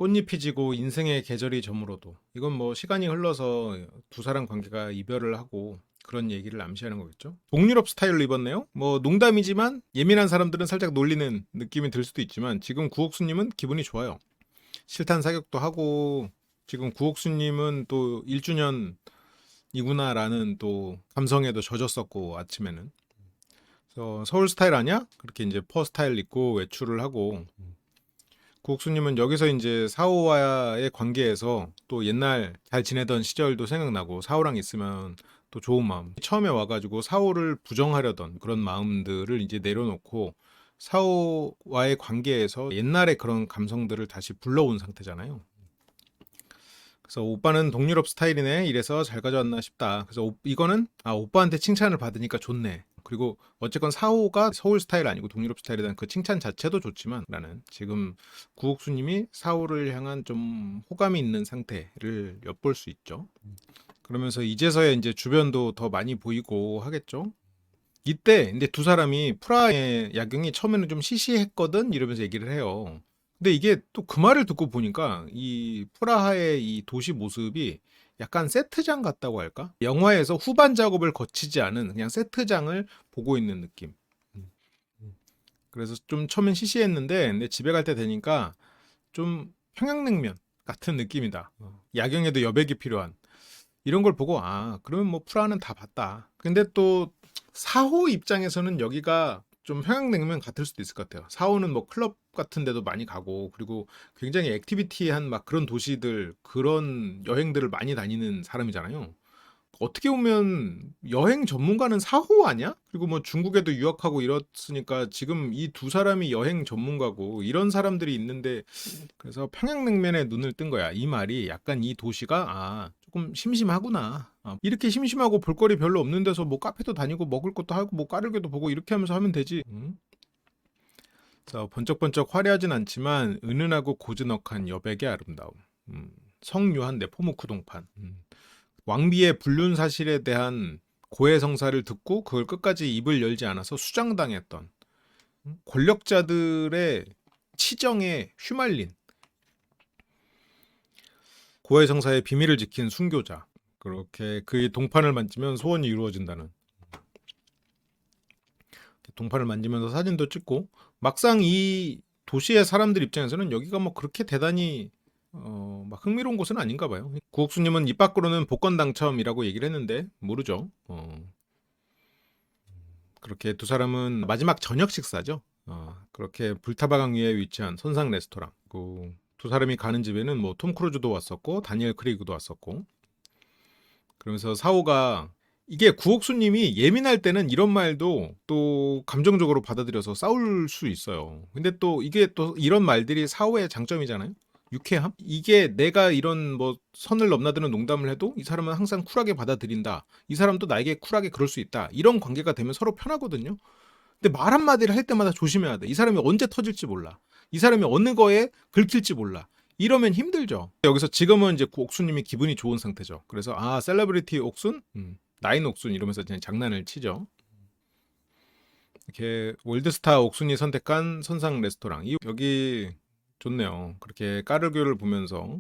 꽃잎이 지고 인생의 계절이 저물어도 이건 뭐 시간이 흘러서 두 사람 관계가 이별을 하고 그런 얘기를 암시하는 거겠죠. 동유럽 스타일로 입었네요. 뭐 농담이지만 예민한 사람들은 살짝 놀리는 느낌이 들 수도 있지만 지금 구옥수님은 기분이 좋아요. 실탄 사격도 하고 지금 구옥수님은 또 1주년이구나라는 또 감성에도 젖었었고 아침에는 그래서 서울 스타일 아니야? 그렇게 이제 퍼 스타일 입고 외출을 하고 구옥수님은 여기서 이제 사오와의 관계에서 또 옛날 잘 지내던 시절도 생각나고 사오랑 있으면 또 좋은 마음. 처음에 와가지고 사오를 부정하려던 그런 마음들을 이제 내려놓고 사오와의 관계에서 옛날의 그런 감성들을 다시 불러온 상태잖아요. 그래서 오빠는 동유럽 스타일이네. 이래서 잘 가져왔나 싶다. 그래서 이거는 오빠한테 칭찬을 받으니까 좋네. 그리고 어쨌건 사호가 서울 스타일 아니고 동유럽 스타일이라는 그 칭찬 자체도 좋지만 나는 지금 구옥수님이 사호를 향한 좀 호감이 있는 상태를 엿볼 수 있죠. 그러면서 이제서야 이제 주변도 더 많이 보이고 하겠죠. 이때 근데 두 사람이 프라하의 야경이 처음에는 좀 시시했거든 이러면서 얘기를 해요. 근데 이게 또 그 말을 듣고 보니까 이 프라하의 이 도시 모습이 약간 세트장 같다고 할까? 영화에서 후반 작업을 거치지 않은 그냥 세트장을 보고 있는 느낌. 그래서 좀 처음엔 시시했는데 근데 집에 갈 때 되니까 좀 평양냉면 같은 느낌이다. 야경에도 여백이 필요한 이런 걸 보고 그러면 뭐 프라하는 다 봤다. 근데 또 사호 입장에서는 여기가 좀 평양냉면 같을 수도 있을 것 같아요. 사호는 뭐 클럽 같은 데도 많이 가고 그리고 굉장히 액티비티한 막 그런 도시들 그런 여행들을 많이 다니는 사람이잖아요. 어떻게 보면 여행 전문가는 사호 아니야? 그리고 뭐 중국에도 유학하고 이렇으니까 지금 이 두 사람이 여행 전문가고 이런 사람들이 있는데 그래서 평양냉면에 눈을 뜬 거야. 이 말이 약간 이 도시가 조금 심심하구나. 이렇게 심심하고 볼거리 별로 없는 데서 뭐 카페도 다니고 먹을 것도 하고 뭐 까르게도 보고 이렇게 하면서 하면 되지. 응? 자, 번쩍번쩍 화려하진 않지만 은은하고 고즈넉한 여백의 아름다움. 성유한 네포무크 동판. 왕비의 불륜 사실에 대한 고해성사를 듣고 그걸 끝까지 입을 열지 않아서 수장당했던 권력자들의 치정에 휘말린 고해성사의 비밀을 지킨 순교자. 그렇게 그의 동판을 만지면 소원이 이루어진다는. 동판을 만지면서 사진도 찍고 막상 이 도시의 사람들 입장에서는 여기가 뭐 그렇게 대단히 막 흥미로운 곳은 아닌가 봐요. 구옥수님은 입 밖으로는 복권 당첨이라고 얘기를 했는데 모르죠. 그렇게 두 사람은 마지막 저녁 식사죠. 그렇게 불타바강 위에 위치한 선상 레스토랑. 두 사람이 가는 집에는 뭐 톰 크루즈도 왔었고 다니엘 크레이그도 왔었고 그러면서 사오가 이게 구옥수님이 예민할 때는 이런 말도 또 감정적으로 받아들여서 싸울 수 있어요. 근데 또 이게 또 이런 말들이 사오의 장점이잖아요. 유쾌함? 이게 내가 이런 뭐 선을 넘나드는 농담을 해도 이 사람은 항상 쿨하게 받아들인다. 이 사람도 나에게 쿨하게 그럴 수 있다. 이런 관계가 되면 서로 편하거든요. 근데 말 한마디를 할 때마다 조심해야 돼. 이 사람이 언제 터질지 몰라. 이 사람이 어느 거에 긁힐지 몰라. 이러면 힘들죠. 여기서 지금은 이제 옥수님이 기분이 좋은 상태죠. 그래서 셀러브리티 옥순? 나인 옥순 이러면서 그냥 장난을 치죠. 이렇게 월드스타 옥순이 선택한 선상 레스토랑. 여기 좋네요. 그렇게 까르교를 보면서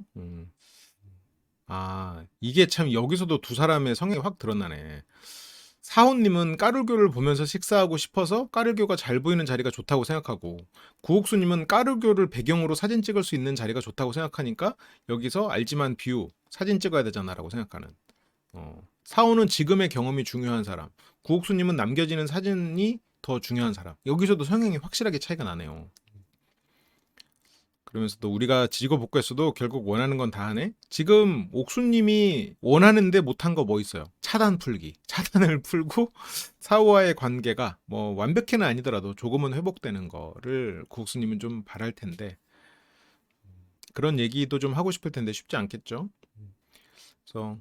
이게 참 여기서도 두 사람의 성향이 확 드러나네. 사호님은 까르교를 보면서 식사하고 싶어서 까르교가 잘 보이는 자리가 좋다고 생각하고 구옥수님은 까르교를 배경으로 사진 찍을 수 있는 자리가 좋다고 생각하니까 여기서 알지만 뷰 사진 찍어야 되잖아라고 생각하는. 사호는 지금의 경험이 중요한 사람, 구옥수님은 남겨지는 사진이 더 중요한 사람. 여기서도 성향이 확실하게 차이가 나네요. 그러면서도 우리가 지지고 볶고했어도 결국 원하는 건 다 하네. 지금 옥수님이 원하는데 못한 거 뭐 있어요? 차단 풀기. 차단을 풀고 사후와의 관계가 뭐 완벽히는 아니더라도 조금은 회복되는 거를 국수님은 좀 바랄 텐데 그런 얘기도 좀 하고 싶을 텐데 쉽지 않겠죠. 그래서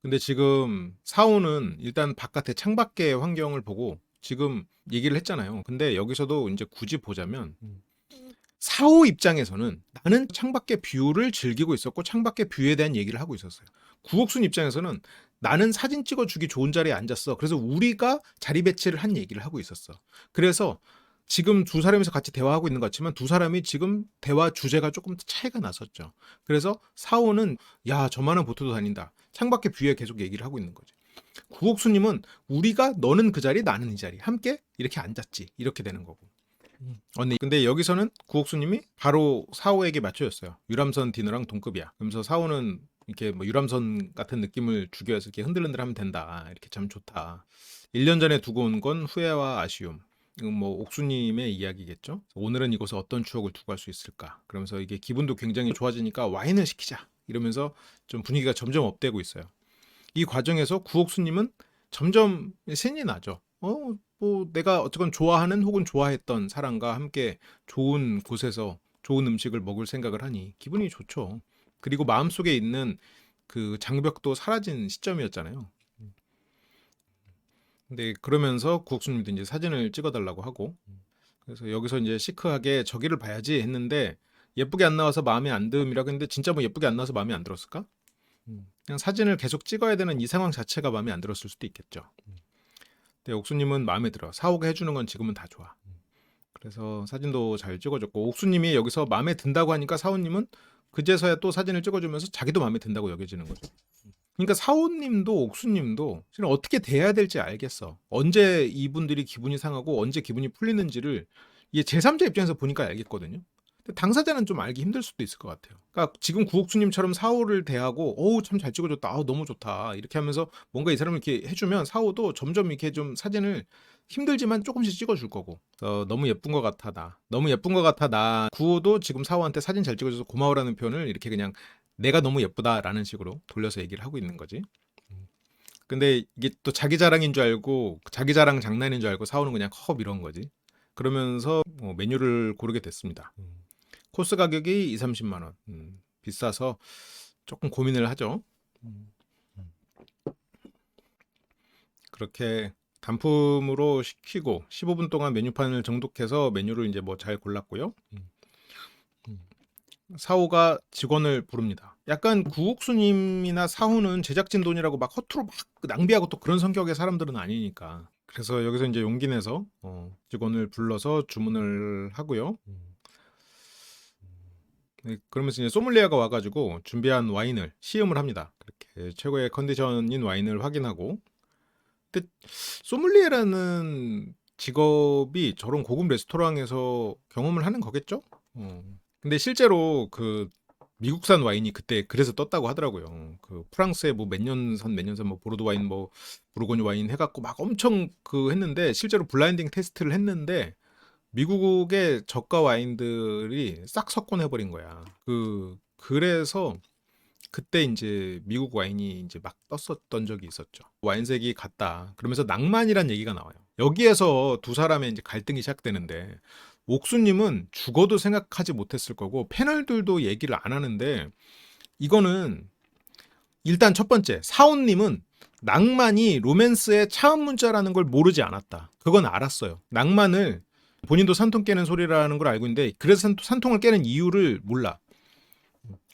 근데 지금 사호는 일단 바깥에 창밖의 환경을 보고 지금 얘기를 했잖아요. 근데 여기서도 이제 굳이 보자면 사호 입장에서는 나는 창밖의 뷰를 즐기고 있었고 창밖의 뷰에 대한 얘기를 하고 있었어요. 구옥순 입장에서는 나는 사진 찍어주기 좋은 자리에 앉았어. 그래서 우리가 자리 배치를 한 얘기를 하고 있었어. 그래서 지금 두 사람이서 같이 대화하고 있는 것 같지만 두 사람이 지금 대화 주제가 조금 차이가 났었죠. 그래서 사오는 야 저만한 보트도 다닌다. 창밖에 뷰에 계속 얘기를 하고 있는 거지. 구옥수님은 우리가 너는 그 자리 나는 이 자리 함께 이렇게 앉았지 이렇게 되는 거고. 근데 여기서는 구옥수님이 바로 사오에게 맞춰줬어요. 유람선 디너랑 동급이야. 그러면서 사오는 이렇게 뭐 유람선 같은 느낌을 죽여서 이렇게 흔들흔들하면 된다. 이렇게 참 좋다. 1년 전에 두고 온 건 후회와 아쉬움. 이건 뭐 옥수님의 이야기겠죠. 오늘은 이곳에 어떤 추억을 두고 갈 수 있을까. 그러면서 이게 기분도 굉장히 좋아지니까 와인을 시키자. 이러면서 좀 분위기가 점점 업되고 있어요. 이 과정에서 구옥수님은 점점 신이 나죠. 뭐 내가 어쨌건 좋아하는 혹은 좋아했던 사람과 함께 좋은 곳에서 좋은 음식을 먹을 생각을 하니 기분이 좋죠. 그리고 마음속에 있는 그 장벽도 사라진 시점이었잖아요. 근데 그러면서 구옥수님도 이제 사진을 찍어달라고 하고, 그래서 여기서 이제 시크하게 저기를 봐야지 했는데 예쁘게 안 나와서 마음에 안 듦이라고 했는데 진짜 뭐 예쁘게 안 나와서 마음에 안 들었을까? 그냥 사진을 계속 찍어야 되는 이 상황 자체가 마음에 안 들었을 수도 있겠죠. 근데 옥수님은 마음에 들어. 사오가 해주는 건 지금은 다 좋아. 그래서 사진도 잘 찍어줬고, 옥수님이 여기서 마음에 든다고 하니까 사오님은 그제서야 또 사진을 찍어주면서 자기도 마음에 든다고 여겨지는 거죠. 그러니까 사오님도 옥수님도 지금 어떻게 대해야 될지 알겠어. 언제 이분들이 기분이 상하고 언제 기분이 풀리는지를 이게 제3자 입장에서 보니까 알겠거든요. 근데 당사자는 좀 알기 힘들 수도 있을 것 같아요. 그러니까 지금 구옥수님처럼 사오를 대하고 어우 참 잘 찍어줬다. 아우 너무 좋다. 이렇게 하면서 뭔가 이 사람을 이렇게 해주면 사오도 점점 이렇게 좀 사진을 힘들지만 조금씩 찍어줄 거고. 너무 예쁜 것 같아 나. 너무 예쁜 것 같아 나. 구호도 지금 사오한테 사진 잘 찍어줘서 고마워라는 표현을 이렇게 그냥 내가 너무 예쁘다라는 식으로 돌려서 얘기를 하고 있는 거지. 근데 이게 또 자기 자랑인 줄 알고 자기 자랑 장난인 줄 알고 사오는 그냥 컵 이런 거지. 그러면서 메뉴를 고르게 됐습니다. 코스 가격이 2-30만 원. 비싸서 조금 고민을 하죠. 그렇게 단품으로 시키고 15분 동안 메뉴판을 정독해서 메뉴를 이제 뭐 잘 골랐고요. 사호가 직원을 부릅니다. 약간 구옥수님이나 사호는 제작진 돈이라고 막 허투루 막 낭비하고 또 그런 성격의 사람들은 아니니까. 그래서 여기서 이제 용기 내서 직원을 불러서 주문을 하고요. 네, 그러면서 이제 소믈리에가 와가지고 준비한 와인을 시음을 합니다. 그렇게 최고의 컨디션인 와인을 확인하고. 근데 소믈리에라는 직업이 저런 고급 레스토랑에서 경험을 하는 거겠죠? 근데 실제로 그 미국산 와인이 그때 그래서 떴다고 하더라고요. 그 프랑스에 뭐 몇 년산 뭐 보르도 와인 뭐 부르고뉴 와인 해갖고 막 엄청 그 했는데 실제로 블라인딩 테스트를 했는데 미국의 저가 와인들이 싹 석권해버린 거야. 그래서 그때 이제 미국 와인이 이제 막 떴었던 적이 있었죠. 와인색이 같다. 그러면서 낭만이란 얘기가 나와요. 여기에서 두 사람의 이제 갈등이 시작되는데 옥수님은 죽어도 생각하지 못했을 거고 패널들도 얘기를 안 하는데 이거는 일단 첫 번째 사원님은 낭만이 로맨스의 차음 문자라는 걸 모르지 않았다. 그건 알았어요. 낭만을 본인도 산통 깨는 소리라는 걸 알고 있는데 그래서 산통을 깨는 이유를 몰라.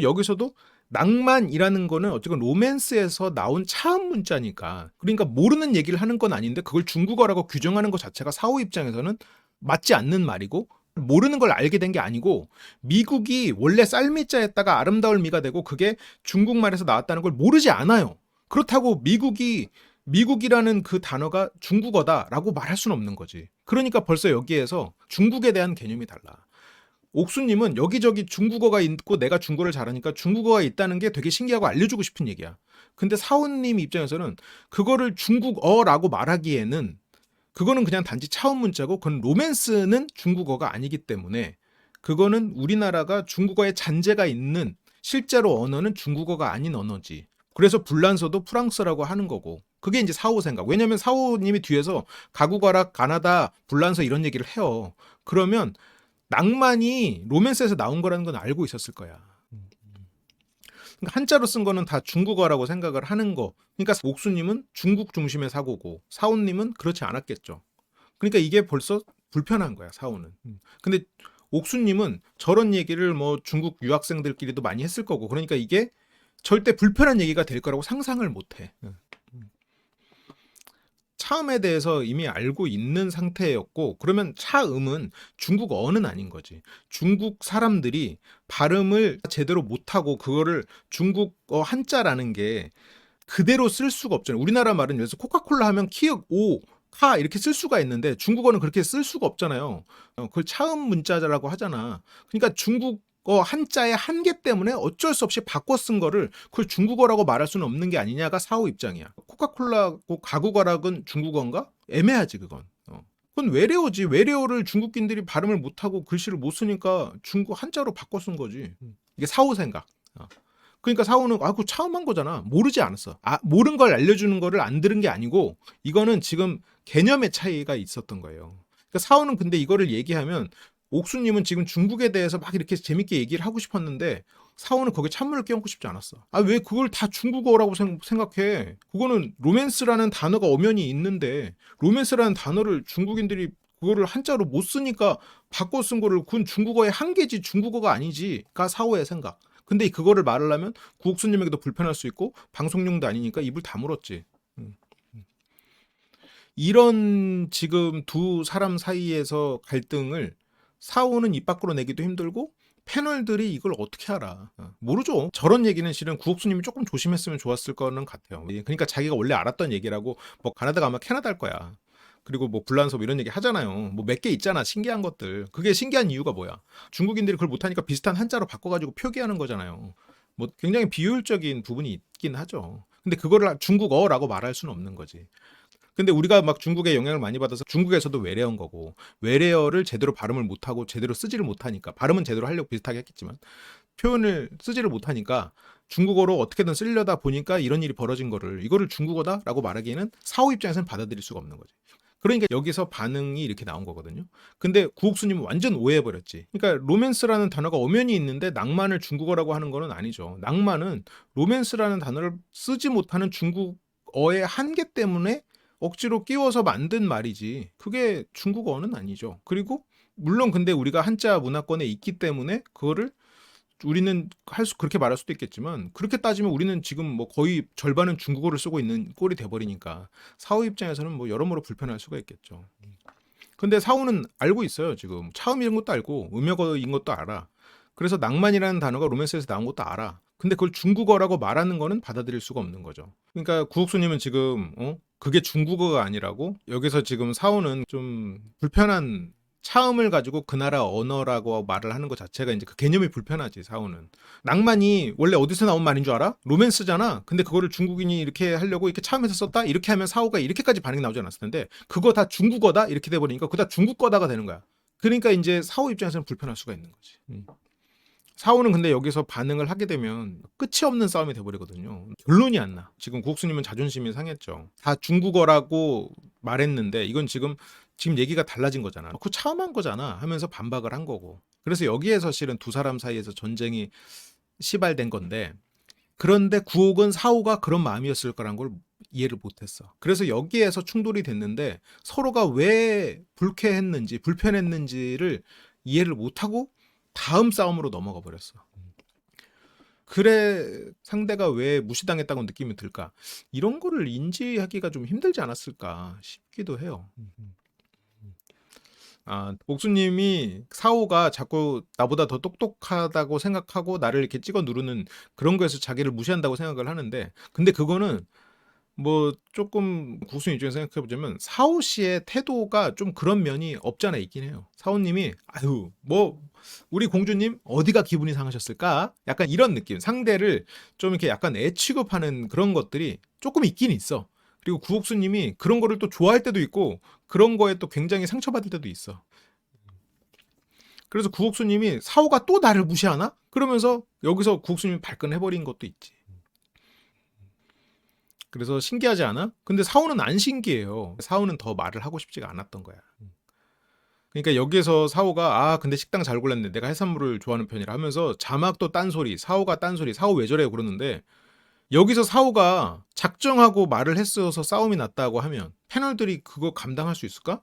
여기서도 낭만이라는 거는 어쨌든 로맨스에서 나온 차음 문자니까 그러니까 모르는 얘기를 하는 건 아닌데 그걸 중국어라고 규정하는 것 자체가 사호 입장에서는 맞지 않는 말이고 모르는 걸 알게 된 게 아니고 미국이 원래 쌀미자였다가 아름다울 미가 되고 그게 중국말에서 나왔다는 걸 모르지 않아요. 그렇다고 미국이라는 그 단어가 중국어다라고 말할 수는 없는 거지. 그러니까 벌써 여기에서 중국에 대한 개념이 달라. 옥수님은 여기저기 중국어가 있고 내가 중국어를 잘하니까 중국어가 있다는 게 되게 신기하고 알려주고 싶은 얘기야. 근데 사원님 입장에서는 그거를 중국어라고 말하기에는 그거는 그냥 단지 차음 문자고 그건 로맨스는 중국어가 아니기 때문에 그거는 우리나라가 중국어에 잔재가 있는 실제로 언어는 중국어가 아닌 언어지. 그래서 불란서도 프랑스라고 하는 거고 그게 이제 사호 생각. 왜냐면 사호님이 뒤에서 가구가락 가나다 불란서 이런 얘기를 해요. 그러면 낭만이 로맨스에서 나온 거라는 건 알고 있었을 거야. 그러니까 한자로 쓴 거는 다 중국어라고 생각을 하는 거. 그러니까 옥수님은 중국 중심의 사고고 사오님은 그렇지 않았겠죠. 그러니까 이게 벌써 불편한 거야, 사오는. 근데 옥수님은 저런 얘기를 뭐 중국 유학생들끼리도 많이 했을 거고 그러니까 이게 절대 불편한 얘기가 될 거라고 상상을 못 해. 차음에 대해서 이미 알고 있는 상태였고, 그러면 차음은 중국어는 아닌 거지. 중국 사람들이 발음을 제대로 못하고 그거를 중국어 한자라는 게 그대로 쓸 수가 없잖아요. 우리나라 말은 예를 들어서 코카콜라 하면 키읔 오 카 이렇게 쓸 수가 있는데 중국어는 그렇게 쓸 수가 없잖아요. 그걸 차음 문자라고 하잖아. 그러니까 중국어 한자의 한계 때문에 어쩔 수 없이 바꿔 쓴 거를 그걸 중국어라고 말할 수는 없는 게 아니냐가 사후 입장이야. 코카콜라고 가구가락은 중국어인가? 애매하지 그건. 그건 외래어지. 외래어를 중국인들이 발음을 못하고 글씨를 못 쓰니까 중국 한자로 바꿔 쓴 거지. 이게 사후 생각. 그러니까 사후는 그 처음 한 거잖아. 모르지 않았어. 모른 걸 알려주는 거를 안 들은 게 아니고 이거는 지금 개념의 차이가 있었던 거예요. 그러니까 사후는 근데 이거를 얘기하면 옥수님은 지금 중국에 대해서 막 이렇게 재밌게 얘기를 하고 싶었는데 사후는 거기에 찬물을 끼얹고 싶지 않았어. 왜 그걸 다 중국어라고 생각해? 그거는 로맨스라는 단어가 엄연히 있는데 로맨스라는 단어를 중국인들이 그거를 한자로 못 쓰니까 바꿔 쓴 거를 그건 중국어의 한계지 중국어가 아니지가 사후의 생각. 근데 그거를 말하려면 구옥수님에게도 불편할 수 있고 방송용도 아니니까 입을 다물었지. 이런 지금 두 사람 사이에서 갈등을 사오는 입 밖으로 내기도 힘들고 패널들이 이걸 어떻게 알아? 모르죠. 저런 얘기는 실은 구옥수님이 조금 조심했으면 좋았을 거는 같아요. 그러니까 자기가 원래 알았던 얘기라고 뭐 가나다가 아마 캐나다일 거야. 그리고 뭐 불란서 이런 얘기 하잖아요. 뭐 몇 개 있잖아. 신기한 것들. 그게 신기한 이유가 뭐야? 중국인들이 그걸 못하니까 비슷한 한자로 바꿔가지고 표기하는 거잖아요. 뭐 굉장히 비효율적인 부분이 있긴 하죠. 근데 그거를 중국어라고 말할 수는 없는 거지. 근데 우리가 막 중국의 영향을 많이 받아서 중국에서도 외래어인 거고 외래어를 제대로 발음을 못하고 제대로 쓰지를 못하니까 발음은 제대로 하려고 비슷하게 했겠지만 표현을 쓰지를 못하니까 중국어로 어떻게든 쓰려다 보니까 이런 일이 벌어진 거를 이거를 중국어다라고 말하기에는 사후 입장에서는 받아들일 수가 없는 거지. 그러니까 여기서 반응이 이렇게 나온 거거든요. 근데 구옥수님은 완전 오해해버렸지. 그러니까 로맨스라는 단어가 엄연히 있는데 낭만을 중국어라고 하는 거는 아니죠. 낭만은 로맨스라는 단어를 쓰지 못하는 중국어의 한계 때문에 억지로 끼워서 만든 말이지. 그게 중국어는 아니죠. 그리고 물론 근데 우리가 한자 문화권에 있기 때문에 그거를 우리는 그렇게 말할 수도 있겠지만 그렇게 따지면 우리는 지금 뭐 거의 절반은 중국어를 쓰고 있는 꼴이 돼버리니까 사후 입장에서는 뭐 여러모로 불편할 수가 있겠죠. 근데 사후는 알고 있어요. 지금 차음인 것도 알고 음역어인 것도 알아. 그래서 낭만이라는 단어가 로맨스에서 나온 것도 알아. 근데 그걸 중국어라고 말하는 거는 받아들일 수가 없는 거죠. 그러니까 구옥수님은 지금 그게 중국어가 아니라고 여기서 지금 사후는 좀 불편한 차음을 가지고 그 나라 언어라고 말을 하는 것 자체가 이제 그 개념이 불편하지. 사후는 낭만이 원래 어디서 나온 말인 줄 알아? 로맨스잖아. 근데 그거를 중국인이 이렇게 하려고 이렇게 차음에서 썼다 이렇게 하면 사후가 이렇게까지 반응이 나오지 않았을 텐데 그거 다 중국어다 이렇게 돼 버리니까 그거 다 중국 거다가 되는 거야. 그러니까 이제 사후 입장에서는 불편할 수가 있는 거지. 사후는 근데 여기서 반응을 하게 되면 끝이 없는 싸움이 돼버리거든요. 결론이 안 나. 지금 구옥수님은 자존심이 상했죠. 다 중국어라고 말했는데 이건 지금 얘기가 달라진 거잖아. 그거 처음 한 거잖아 하면서 반박을 한 거고. 그래서 여기에서 실은 두 사람 사이에서 전쟁이 시발된 건데 그런데 구옥은 사후가 그런 마음이었을 거란 걸 이해를 못했어. 그래서 여기에서 충돌이 됐는데 서로가 왜 불쾌했는지 불편했는지를 이해를 못하고 다음 싸움으로 넘어가 버렸어. 그래 상대가 왜 무시당했다고 느낌이 들까? 이런 거를 인지하기가 좀 힘들지 않았을까 싶기도 해요. 옥수님이 사오가 자꾸 나보다 더 똑똑하다고 생각하고 나를 이렇게 찍어 누르는 그런 거에서 자기를 무시한다고 생각을 하는데 근데 그거는 뭐 조금 국수님 입장에서 생각해보자면 사오 씨의 태도가 좀 그런 면이 없잖아 있긴 해요. 사오님이 아유 뭐 우리 공주님 어디가 기분이 상하셨을까? 약간 이런 느낌. 상대를 좀 이렇게 약간 애 취급하는 그런 것들이 조금 있긴 있어. 그리고 구옥수님이 그런 거를 또 좋아할 때도 있고 그런 거에 또 굉장히 상처받을 때도 있어. 그래서 구옥수님이 사오가 또 나를 무시하나? 그러면서 여기서 구옥수님이 발끈해버린 것도 있지. 그래서 신기하지 않아? 근데 사오는 안 신기해요. 사오는 더 말을 하고 싶지가 않았던 거야. 그러니까 여기에서 사오가 근데 식당 잘 골랐네. 내가 해산물을 좋아하는 편이라 하면서 자막도 딴소리, 사오가 딴소리, 사오 왜 저래 그러는데 여기서 사오가 작정하고 말을 했어서 싸움이 났다고 하면 패널들이 그거 감당할 수 있을까?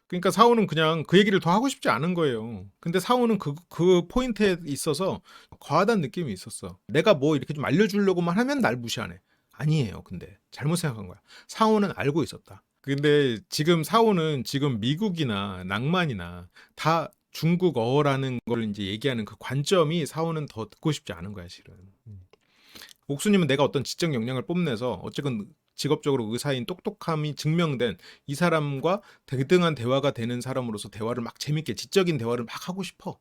그러니까 사오는 그냥 그 얘기를 더 하고 싶지 않은 거예요. 근데 사오는 그 포인트에 있어서 과하다는 느낌이 있었어. 내가 뭐 이렇게 좀 알려주려고만 하면 날 무시하네. 아니에요. 근데 잘못 생각한 거야. 사오는 알고 있었다. 근데 지금 사오는 지금 미국이나 낭만이나 다 중국어라는 걸 이제 얘기하는 그 관점이 사오는 더 듣고 싶지 않은 거야, 실은. 옥수님은 내가 어떤 지적 역량을 뽐내서 어쨌든 직업적으로 의사인 똑똑함이 증명된 이 사람과 대등한 대화가 되는 사람으로서 대화를 막 재밌게 지적인 대화를 막 하고 싶어.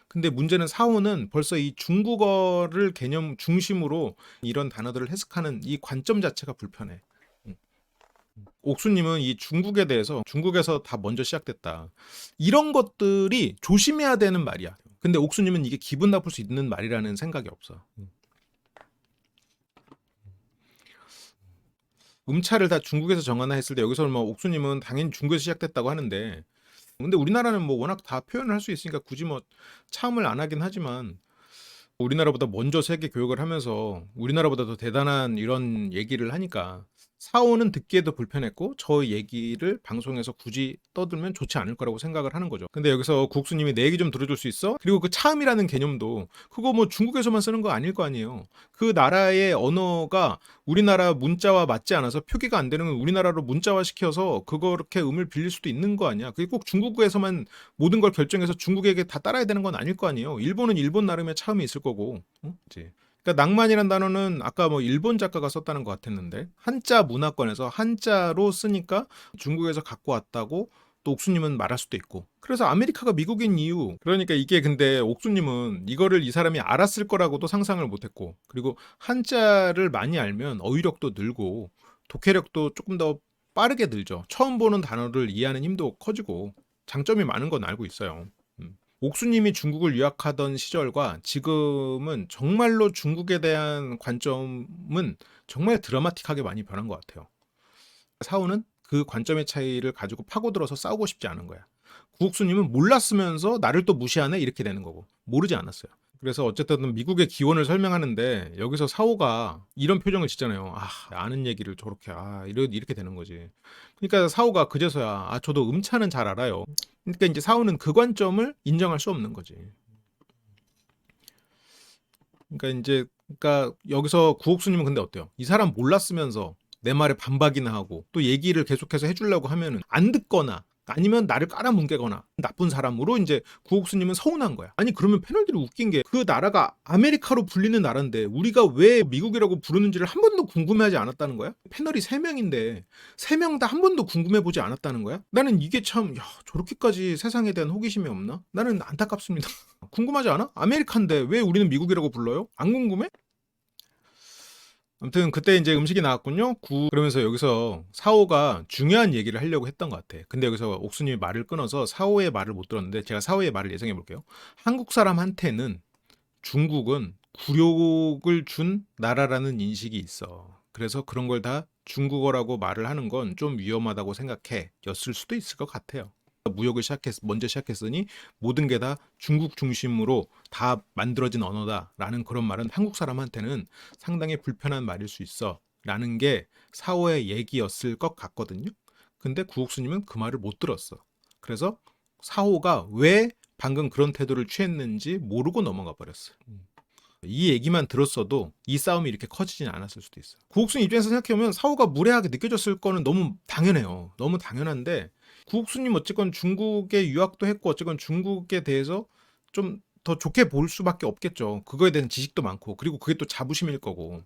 근데 문제는 사오는 벌써 이 중국어를 개념 중심으로 이런 단어들을 해석하는 이 관점 자체가 불편해. 음. 옥수님은 이 중국에 대해서 중국에서 다 먼저 시작됐다. 이런 것들이 조심해야 되는 말이야. 근데 옥수님은 이게 기분 나쁠 수 있는 말이라는 생각이 없어. 음차를 다 중국에서 정하나 했을 때 여기서 뭐 옥수님은 당연히 중국에서 시작됐다고 하는데 근데 우리나라는 뭐 워낙 다 표현을 할 수 있으니까 굳이 뭐 차음을 안 하긴 하지만 우리나라보다 먼저 세계 교역을 하면서 우리나라보다 더 대단한 이런 얘기를 하니까 사오는 듣기에도 불편했고 저 얘기를 방송에서 굳이 떠들면 좋지 않을 거라고 생각을 하는 거죠. 근데 여기서 국수님이 내 얘기 좀 들어줄 수 있어? 그리고 그 차음이라는 개념도 그거 뭐 중국에서만 쓰는 거 아닐 거 아니에요. 그 나라의 언어가 우리나라 문자와 맞지 않아서 표기가 안 되는 건 우리나라로 문자화 시켜서 그렇게 음을 빌릴 수도 있는 거 아니야. 그게 꼭 중국에서만 모든 걸 결정해서 중국에게 다 따라야 되는 건 아닐 거 아니에요. 일본은 일본 나름의 차음이 있을 거고. 그치? 그러니까 낭만이란 단어는 아까 뭐 일본 작가가 썼다는 것 같았는데 한자 문화권에서 한자로 쓰니까 중국에서 갖고 왔다고 또 옥수님은 말할 수도 있고 그래서 아메리카가 미국인 이유 그러니까 이게 근데 옥수님은 이거를 이 사람이 알았을 거라고도 상상을 못했고 그리고 한자를 많이 알면 어휘력도 늘고 독해력도 조금 더 빠르게 늘죠. 처음 보는 단어를 이해하는 힘도 커지고 장점이 많은 건 알고 있어요. 옥수님이 중국을 유학하던 시절과 지금은 정말로 중국에 대한 관점은 정말 드라마틱하게 많이 변한 것 같아요. 사오는 그 관점의 차이를 가지고 파고들어서 싸우고 싶지 않은 거야. 구옥수님은 몰랐으면서 나를 또 무시하네 이렇게 되는 거고 모르지 않았어요. 그래서 어쨌든 미국의 기원을 설명하는데 여기서 사오가 이런 표정을 짓잖아요. 아, 아는 얘기를 저렇게 이렇게 되는 거지. 그러니까 사오가 그제서야 저도 음차는 잘 알아요. 그러니까 이제 사오는 그 관점을 인정할 수 없는 거지. 그러니까 여기서 구옥수님은 근데 어때요? 이 사람 몰랐으면서 내 말에 반박이나 하고 또 얘기를 계속해서 해주려고 하면은 안 듣거나 아니면 나를 깔아뭉개거나 나쁜 사람으로 이제 구옥수님은 서운한 거야. 아니 그러면 패널들이 웃긴 게 그 나라가 아메리카로 불리는 나라인데 우리가 왜 미국이라고 부르는지를 한 번도 궁금해하지 않았다는 거야? 패널이 3명인데 3명 다 한 번도 궁금해보지 않았다는 거야? 나는 이게 참 저렇게까지 세상에 대한 호기심이 없나? 나는 안타깝습니다. 궁금하지 않아? 아메리카인데 왜 우리는 미국이라고 불러요? 안 궁금해? 아무튼 그때 이제 음식이 나왔군요. 그러면서 여기서 사오가 중요한 얘기를 하려고 했던 것 같아. 근데 여기서 옥수님이 말을 끊어서 사오의 말을 못 들었는데 제가 사오의 말을 예상해 볼게요. 한국 사람한테는 중국은 굴욕을 준 나라라는 인식이 있어. 그래서 그런 걸 다 중국어라고 말을 하는 건 좀 위험하다고 생각해. 였을 수도 있을 것 같아요. 무역을 먼저 시작했으니 모든 게 다 중국 중심으로 다 만들어진 언어다라는 그런 말은 한국 사람한테는 상당히 불편한 말일 수 있어 라는 게 사오의 얘기였을 것 같거든요. 근데 구옥수님은 그 말을 못 들었어. 그래서 사오가 왜 방금 그런 태도를 취했는지 모르고 넘어가 버렸어. 이 얘기만 들었어도 이 싸움이 이렇게 커지진 않았을 수도 있어. 구옥순 입장에서 생각해보면 사오가 무례하게 느껴졌을 거는 너무 당연해요. 너무 당연한데 구옥순님 어쨌건 중국에 유학도 했고 어쨌건 중국에 대해서 좀 더 좋게 볼 수밖에 없겠죠. 그거에 대한 지식도 많고 그리고 그게 또 자부심일 거고.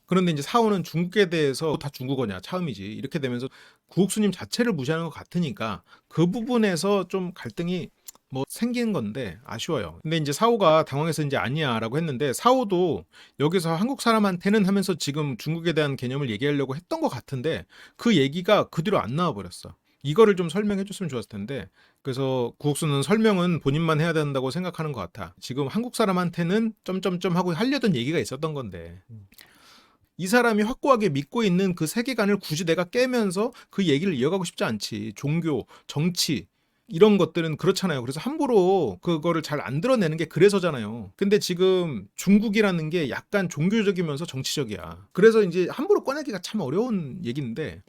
그런데 이제 사오는 중국에 대해서 다 중국어냐 차음이지 이렇게 되면서 구옥수님 자체를 무시하는 것 같으니까 그 부분에서 좀 갈등이 뭐 생기는 건데 아쉬워요. 근데 이제 사오가 당황해서 이제 아니야라고 했는데 사오도 여기서 한국 사람한테는 하면서 지금 중국에 대한 개념을 얘기하려고 했던 것 같은데 그 얘기가 그 뒤로 안 나와 버렸어. 이거를 좀 설명해 줬으면 좋았을 텐데 그래서 구옥수는 설명은 본인만 해야 된다고 생각하는 것 같아. 지금 한국 사람한테는 점점점 하고 하려던 얘기가 있었던 건데 이 사람이 확고하게 믿고 있는 그 세계관을 굳이 내가 깨면서 그 얘기를 이어가고 싶지 않지. 종교, 정치 이런 것들은 그렇잖아요. 그래서 함부로 그거를 잘 안 드러내는 게 그래서잖아요. 근데 지금 중국이라는 게 약간 종교적이면서 정치적이야. 그래서 이제 함부로 꺼내기가 참 어려운 얘기인데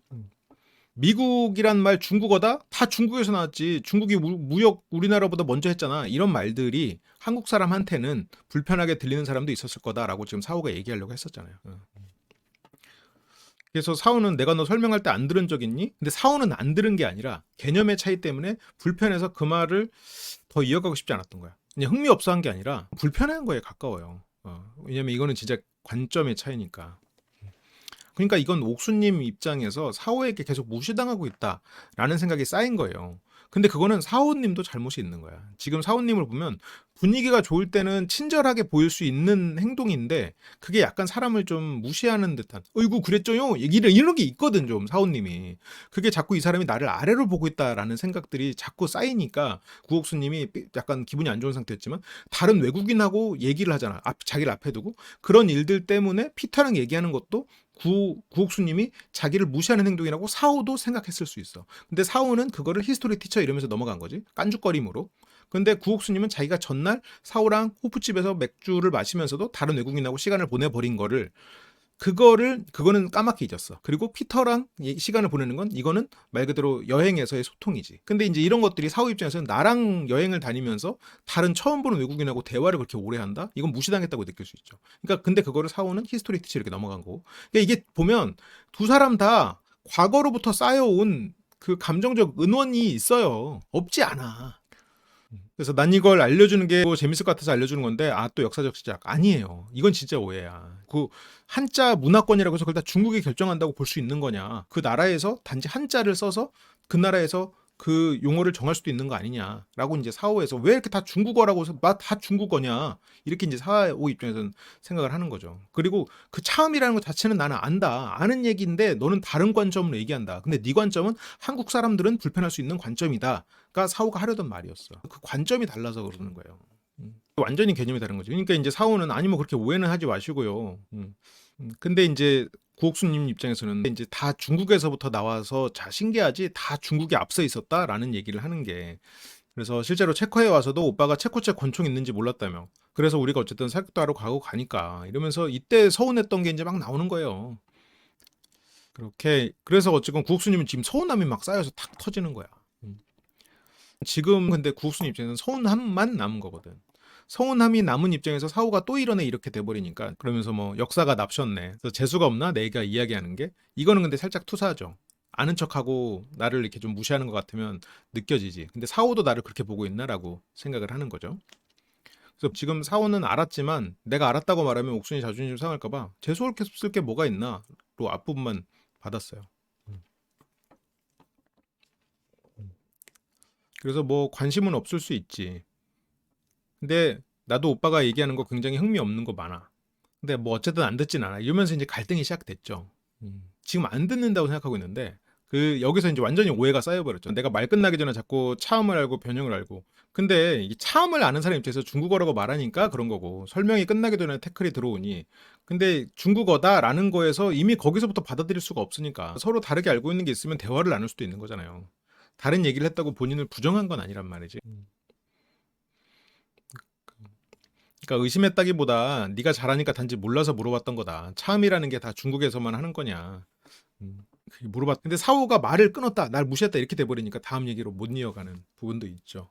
미국이란 말 중국어다? 다 중국에서 나왔지. 중국이 무역 우리나라보다 먼저 했잖아. 이런 말들이 한국 사람한테는 불편하게 들리는 사람도 있었을 거다라고 지금 사오가 얘기하려고 했었잖아요. 그래서 사오는 내가 너 설명할 때 안 들은 적 있니? 근데 사오는 안 들은 게 아니라 개념의 차이 때문에 불편해서 그 말을 더 이어가고 싶지 않았던 거야. 그냥 흥미없어 한 게 아니라 불편한 거에 가까워요. 왜냐면 이거는 진짜 관점의 차이니까. 그러니까 이건 옥수님 입장에서 사오에게 계속 무시당하고 있다라는 생각이 쌓인 거예요. 근데 그거는 사오님도 잘못이 있는 거야. 지금 사오님을 보면 분위기가 좋을 때는 친절하게 보일 수 있는 행동인데 그게 약간 사람을 좀 무시하는 듯한 어이구 그랬죠요? 이런 게 있거든 좀 사오님이. 그게 자꾸 이 사람이 나를 아래로 보고 있다라는 생각들이 자꾸 쌓이니까 구옥수님이 약간 기분이 안 좋은 상태였지만 다른 외국인하고 얘기를 하잖아. 자기를 앞에 두고 그런 일들 때문에 피터랑 얘기하는 것도 구옥수님이 자기를 무시하는 행동이라고 사오도 생각했을 수 있어. 근데 사오는 그거를 히스토리 티처 이러면서 넘어간 거지. 깐죽거림으로. 근데 구옥수님은 자기가 전날 사오랑 호프집에서 맥주를 마시면서도 다른 외국인하고 시간을 보내버린 그거는 까맣게 잊었어. 그리고 피터랑 시간을 보내는 건 이거는 말 그대로 여행에서의 소통이지. 근데 이제 이런 것들이 사오 입장에서는 나랑 여행을 다니면서 다른 처음 보는 외국인하고 대화를 그렇게 오래 한다? 이건 무시당했다고 느낄 수 있죠. 그러니까 근데 그거를 사오는 히스토리 티치 이렇게 넘어간 거고. 그러니까 이게 보면 두 사람 다 과거로부터 쌓여온 그 감정적 은원이 있어요. 없지 않아. 그래서 난 이걸 알려주는 게 재밌을 것 같아서 알려주는 건데 또 역사적 시작 아니에요. 이건 진짜 오해야. 그 한자 문화권이라고 해서 그걸 다 중국이 결정한다고 볼 수 있는 거냐. 그 나라에서 단지 한자를 써서 그 나라에서 그 용어를 정할 수도 있는 거 아니냐라고 이제 사오에서 왜 이렇게 다 중국어라고 해서 다 중국어냐 이렇게 이제 사오 입장에서는 생각을 하는 거죠. 그리고 그 차음이라는 것 자체는 나는 안다 아는 얘기인데 너는 다른 관점으로 얘기한다. 근데 네 관점은 한국 사람들은 불편할 수 있는 관점이다가 사오가 하려던 말이었어. 그 관점이 달라서 그러는 거예요. 완전히 개념이 다른 거죠. 그러니까 이제 사오는 아니 뭐 그렇게 오해는 하지 마시고요. 근데 이제 구옥수님 입장에서는 이제 다 중국에서부터 나와서 자 신기하지 다 중국이 앞서 있었다라는 얘기를 하는 게 그래서 실제로 체코에 와서도 오빠가 체코체 권총 있는지 몰랐다며 그래서 우리가 어쨌든 사격도 하러 가고 가니까 이러면서 이때 서운했던 게 이제 막 나오는 거예요. 그렇게 그래서 어쨌건 구옥수님은 지금 서운함이 막 쌓여서 탁 터지는 거야. 지금 근데 구옥수님 입장에서는 서운함만 남은 거거든. 서운함이 남은 입장에서 사오가 또 이러네 이렇게 돼버리니까 그러면서 뭐 역사가 납셨네. 그래서 재수가 없나 내가 이야기하는 게 이거는 근데 살짝 투사죠. 아는 척하고 나를 이렇게 좀 무시하는 것 같으면 느껴지지. 근데 사오도 나를 그렇게 보고 있나라고 생각을 하는 거죠. 그래서 지금 사오는 알았지만 내가 알았다고 말하면 옥순이 자존심 상할까봐 재수할 게 쓸 게 뭐가 있나로 앞부분만 받았어요. 그래서 뭐 관심은 없을 수 있지. 근데 나도 오빠가 얘기하는 거 굉장히 흥미 없는 거 많아. 근데 뭐 어쨌든 안 듣진 않아. 이러면서 이제 갈등이 시작됐죠. 지금 안 듣는다고 생각하고 있는데 그 여기서 이제 완전히 오해가 쌓여버렸죠. 내가 말 끝나기 전에 자꾸 차음을 알고 변형을 알고. 근데 이 차음을 아는 사람 입장에서 중국어라고 말하니까 그런 거고 설명이 끝나기 전에 태클이 들어오니. 근데 중국어다라는 거에서 이미 거기서부터 받아들일 수가 없으니까 서로 다르게 알고 있는 게 있으면 대화를 나눌 수도 있는 거잖아요. 다른 얘기를 했다고 본인을 부정한 건 아니란 말이지. 그러니까 의심했다기보다 네가 잘하니까 단지 몰라서 물어봤던 거다. 차음이라는 게 다 중국에서만 하는 거냐. 그게 물어봤. 근데 사오가 말을 끊었다, 날 무시했다 이렇게 돼버리니까 다음 얘기로 못 이어가는 부분도 있죠.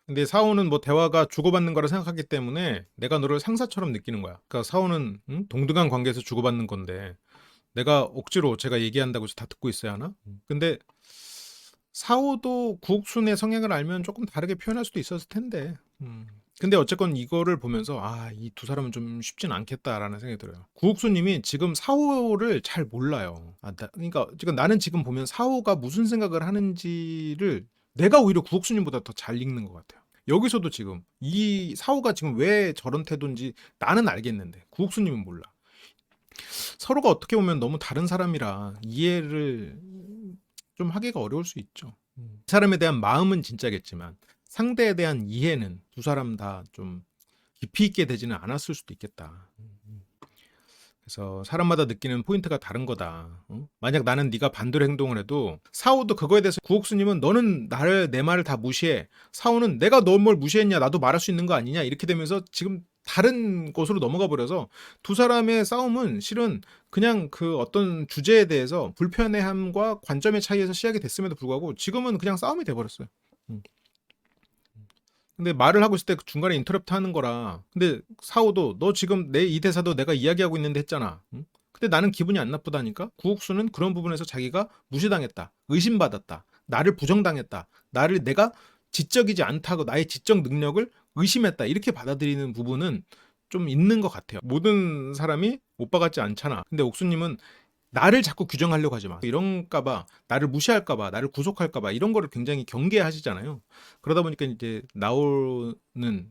근데 사오는 뭐 대화가 주고받는 거라 생각하기 때문에 내가 너를 상사처럼 느끼는 거야. 그러니까 사오는 동등한 관계에서 주고받는 건데 내가 억지로 제가 얘기한다고 해서 다 듣고 있어야 하나? 근데 사오도 구옥순의 성향을 알면 조금 다르게 표현할 수도 있었을 텐데. 근데 어쨌건 이거를 보면서 이 두 사람은 좀 쉽진 않겠다라는 생각이 들어요. 구옥수님이 지금 사오를 잘 몰라요. 그러니까 지금 나는 지금 보면 사오가 무슨 생각을 하는지를 내가 오히려 구옥수님보다 더 잘 읽는 것 같아요. 여기서도 지금 이 사오가 지금 왜 저런 태도인지 나는 알겠는데 구옥수님은 몰라. 서로가 어떻게 보면 너무 다른 사람이라 이해를 좀 하기가 어려울 수 있죠. 이 사람에 대한 마음은 진짜겠지만 상대에 대한 이해는 두 사람 다 좀 깊이 있게 되지는 않았을 수도 있겠다. 그래서 사람마다 느끼는 포인트가 다른 거다. 만약 나는 네가 반대로 행동을 해도 사오도 그거에 대해서 구옥수님은 너는 내 말을 다 무시해. 사오는 내가 너 뭘 무시했냐 나도 말할 수 있는 거 아니냐 이렇게 되면서 지금 다른 곳으로 넘어가 버려서 두 사람의 싸움은 실은 그냥 그 어떤 주제에 대해서 불편해함과 관점의 차이에서 시작이 됐음에도 불구하고 지금은 그냥 싸움이 돼버렸어요. 근데 말을 하고 있을 때 중간에 인터럽트 하는 거라. 근데 사오도 너 지금 내 이 대사도 내가 이야기하고 있는데 했잖아. 근데 나는 기분이 안 나쁘다니까. 구옥수는 그런 부분에서 자기가 무시당했다, 의심받았다, 나를 부정당했다, 나를 내가 지적이지 않다고 나의 지적 능력을 의심했다, 이렇게 받아들이는 부분은 좀 있는 것 같아요. 모든 사람이 오빠 같지 않잖아. 근데 옥수님은 나를 자꾸 규정하려고 하지 마. 이런까봐, 나를 무시할까봐, 나를 구속할까봐 이런 거를 굉장히 경계하시잖아요. 그러다 보니까 이제 나오는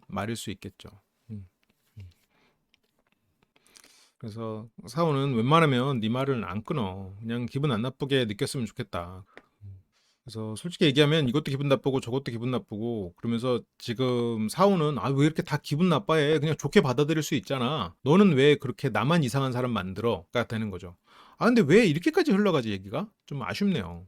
말일 수 있겠죠. 그래서 사오는 웬만하면 네 말을 안 끊어. 그냥 기분 안 나쁘게 느꼈으면 좋겠다. 그래서 솔직히 얘기하면 이것도 기분 나쁘고 저것도 기분 나쁘고 그러면서 지금 사오는 왜 이렇게 다 기분 나빠해? 그냥 좋게 받아들일 수 있잖아. 너는 왜 그렇게 나만 이상한 사람 만들어?가 되는 거죠. 근데 왜 이렇게까지 흘러가지 얘기가? 좀 아쉽네요.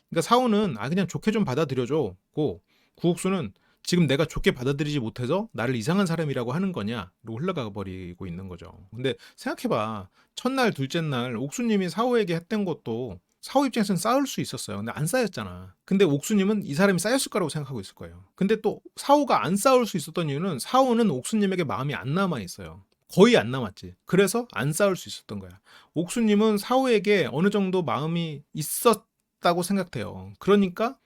그러니까 사오는 그냥 좋게 좀 받아들여줘고 구옥수는 지금 내가 좋게 받아들이지 못해서 나를 이상한 사람이라고 하는 거냐로 흘러가 버리고 있는 거죠. 근데 생각해봐. 첫날 둘째 날 옥수님이 사오에게 했던 것도 사오 입장에서는 쌓을 수 있었어요. 근데 안 쌓였잖아. 근데 옥수님은 이 사람이 쌓였을 거라고 생각하고 있을 거예요. 근데 또 사오가 안 쌓을 수 있었던 이유는 사오는 옥수님에게 마음이 안 남아 있어요. 거의 안 남았지. 그래서 안 쌓을 수 있었던 거야. 옥수님은 사오에게 어느 정도 마음이 있었다고 생각돼요. 그러니까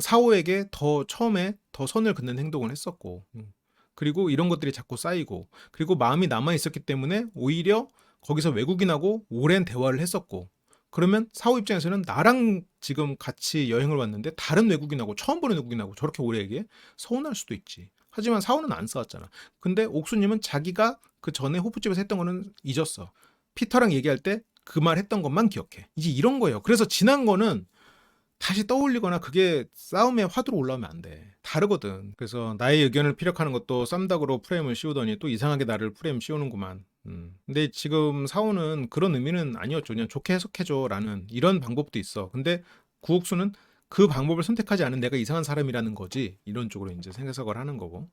사오에게 더 처음에 더 선을 긋는 행동을 했었고, 그리고 이런 것들이 자꾸 쌓이고, 그리고 마음이 남아 있었기 때문에 오히려 거기서 외국인하고 오랜 대화를 했었고, 그러면 사오 입장에서는 나랑 지금 같이 여행을 왔는데 다른 외국인하고 처음 보는 외국인하고 저렇게 오래 얘기해? 서운할 수도 있지. 하지만 사오는 안 싸웠잖아. 근데 옥수님은 자기가 그 전에 호프집에서 했던 거는 잊었어. 피터랑 얘기할 때 그 말 했던 것만 기억해. 이제 이런 거예요. 그래서 지난 거는 다시 떠올리거나 그게 싸움의 화두로 올라오면 안 돼. 다르거든. 그래서 나의 의견을 피력하는 것도 쌈닭으로 프레임을 씌우더니 또 이상하게 나를 프레임 씌우는구만. 근데 지금 사오는 그런 의미는 아니었죠. 그냥 좋게 해석해줘라는 이런 방법도 있어. 근데 구옥수는 그 방법을 선택하지 않은 내가 이상한 사람이라는 거지. 이런 쪽으로 이제 생각을 하는 거고.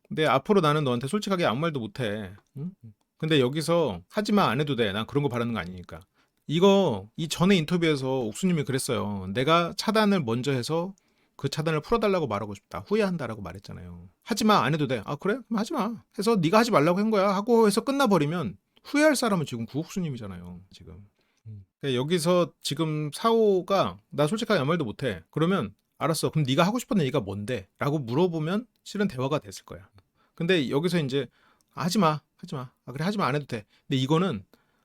근데 앞으로 나는 너한테 솔직하게 아무 말도 못해. 응? 근데 여기서 하지마 안 해도 돼. 난 그런 거 바라는 거 아니니까. 이거 이 전에 인터뷰에서 옥수님이 그랬어요. 내가 차단을 먼저 해서 그 차단을 풀어달라고 말하고 싶다. 후회한다라고 말했잖아요. 하지마 안 해도 돼. 그래? 그럼 하지마. 해서 네가 하지 말라고 한 거야. 하고 해서 끝나버리면 후회할 사람은 지금 구옥수님이잖아요. 지금. 그러니까 여기서 지금 사오가 나 솔직하게 아무 말도 못해. 그러면 알았어. 그럼 네가 하고 싶었던 얘기가 뭔데? 라고 물어보면 실은 대화가 됐을 거야. 근데 여기서 이제 하지마. 그래 하지마 안 해도 돼. 근데 이거는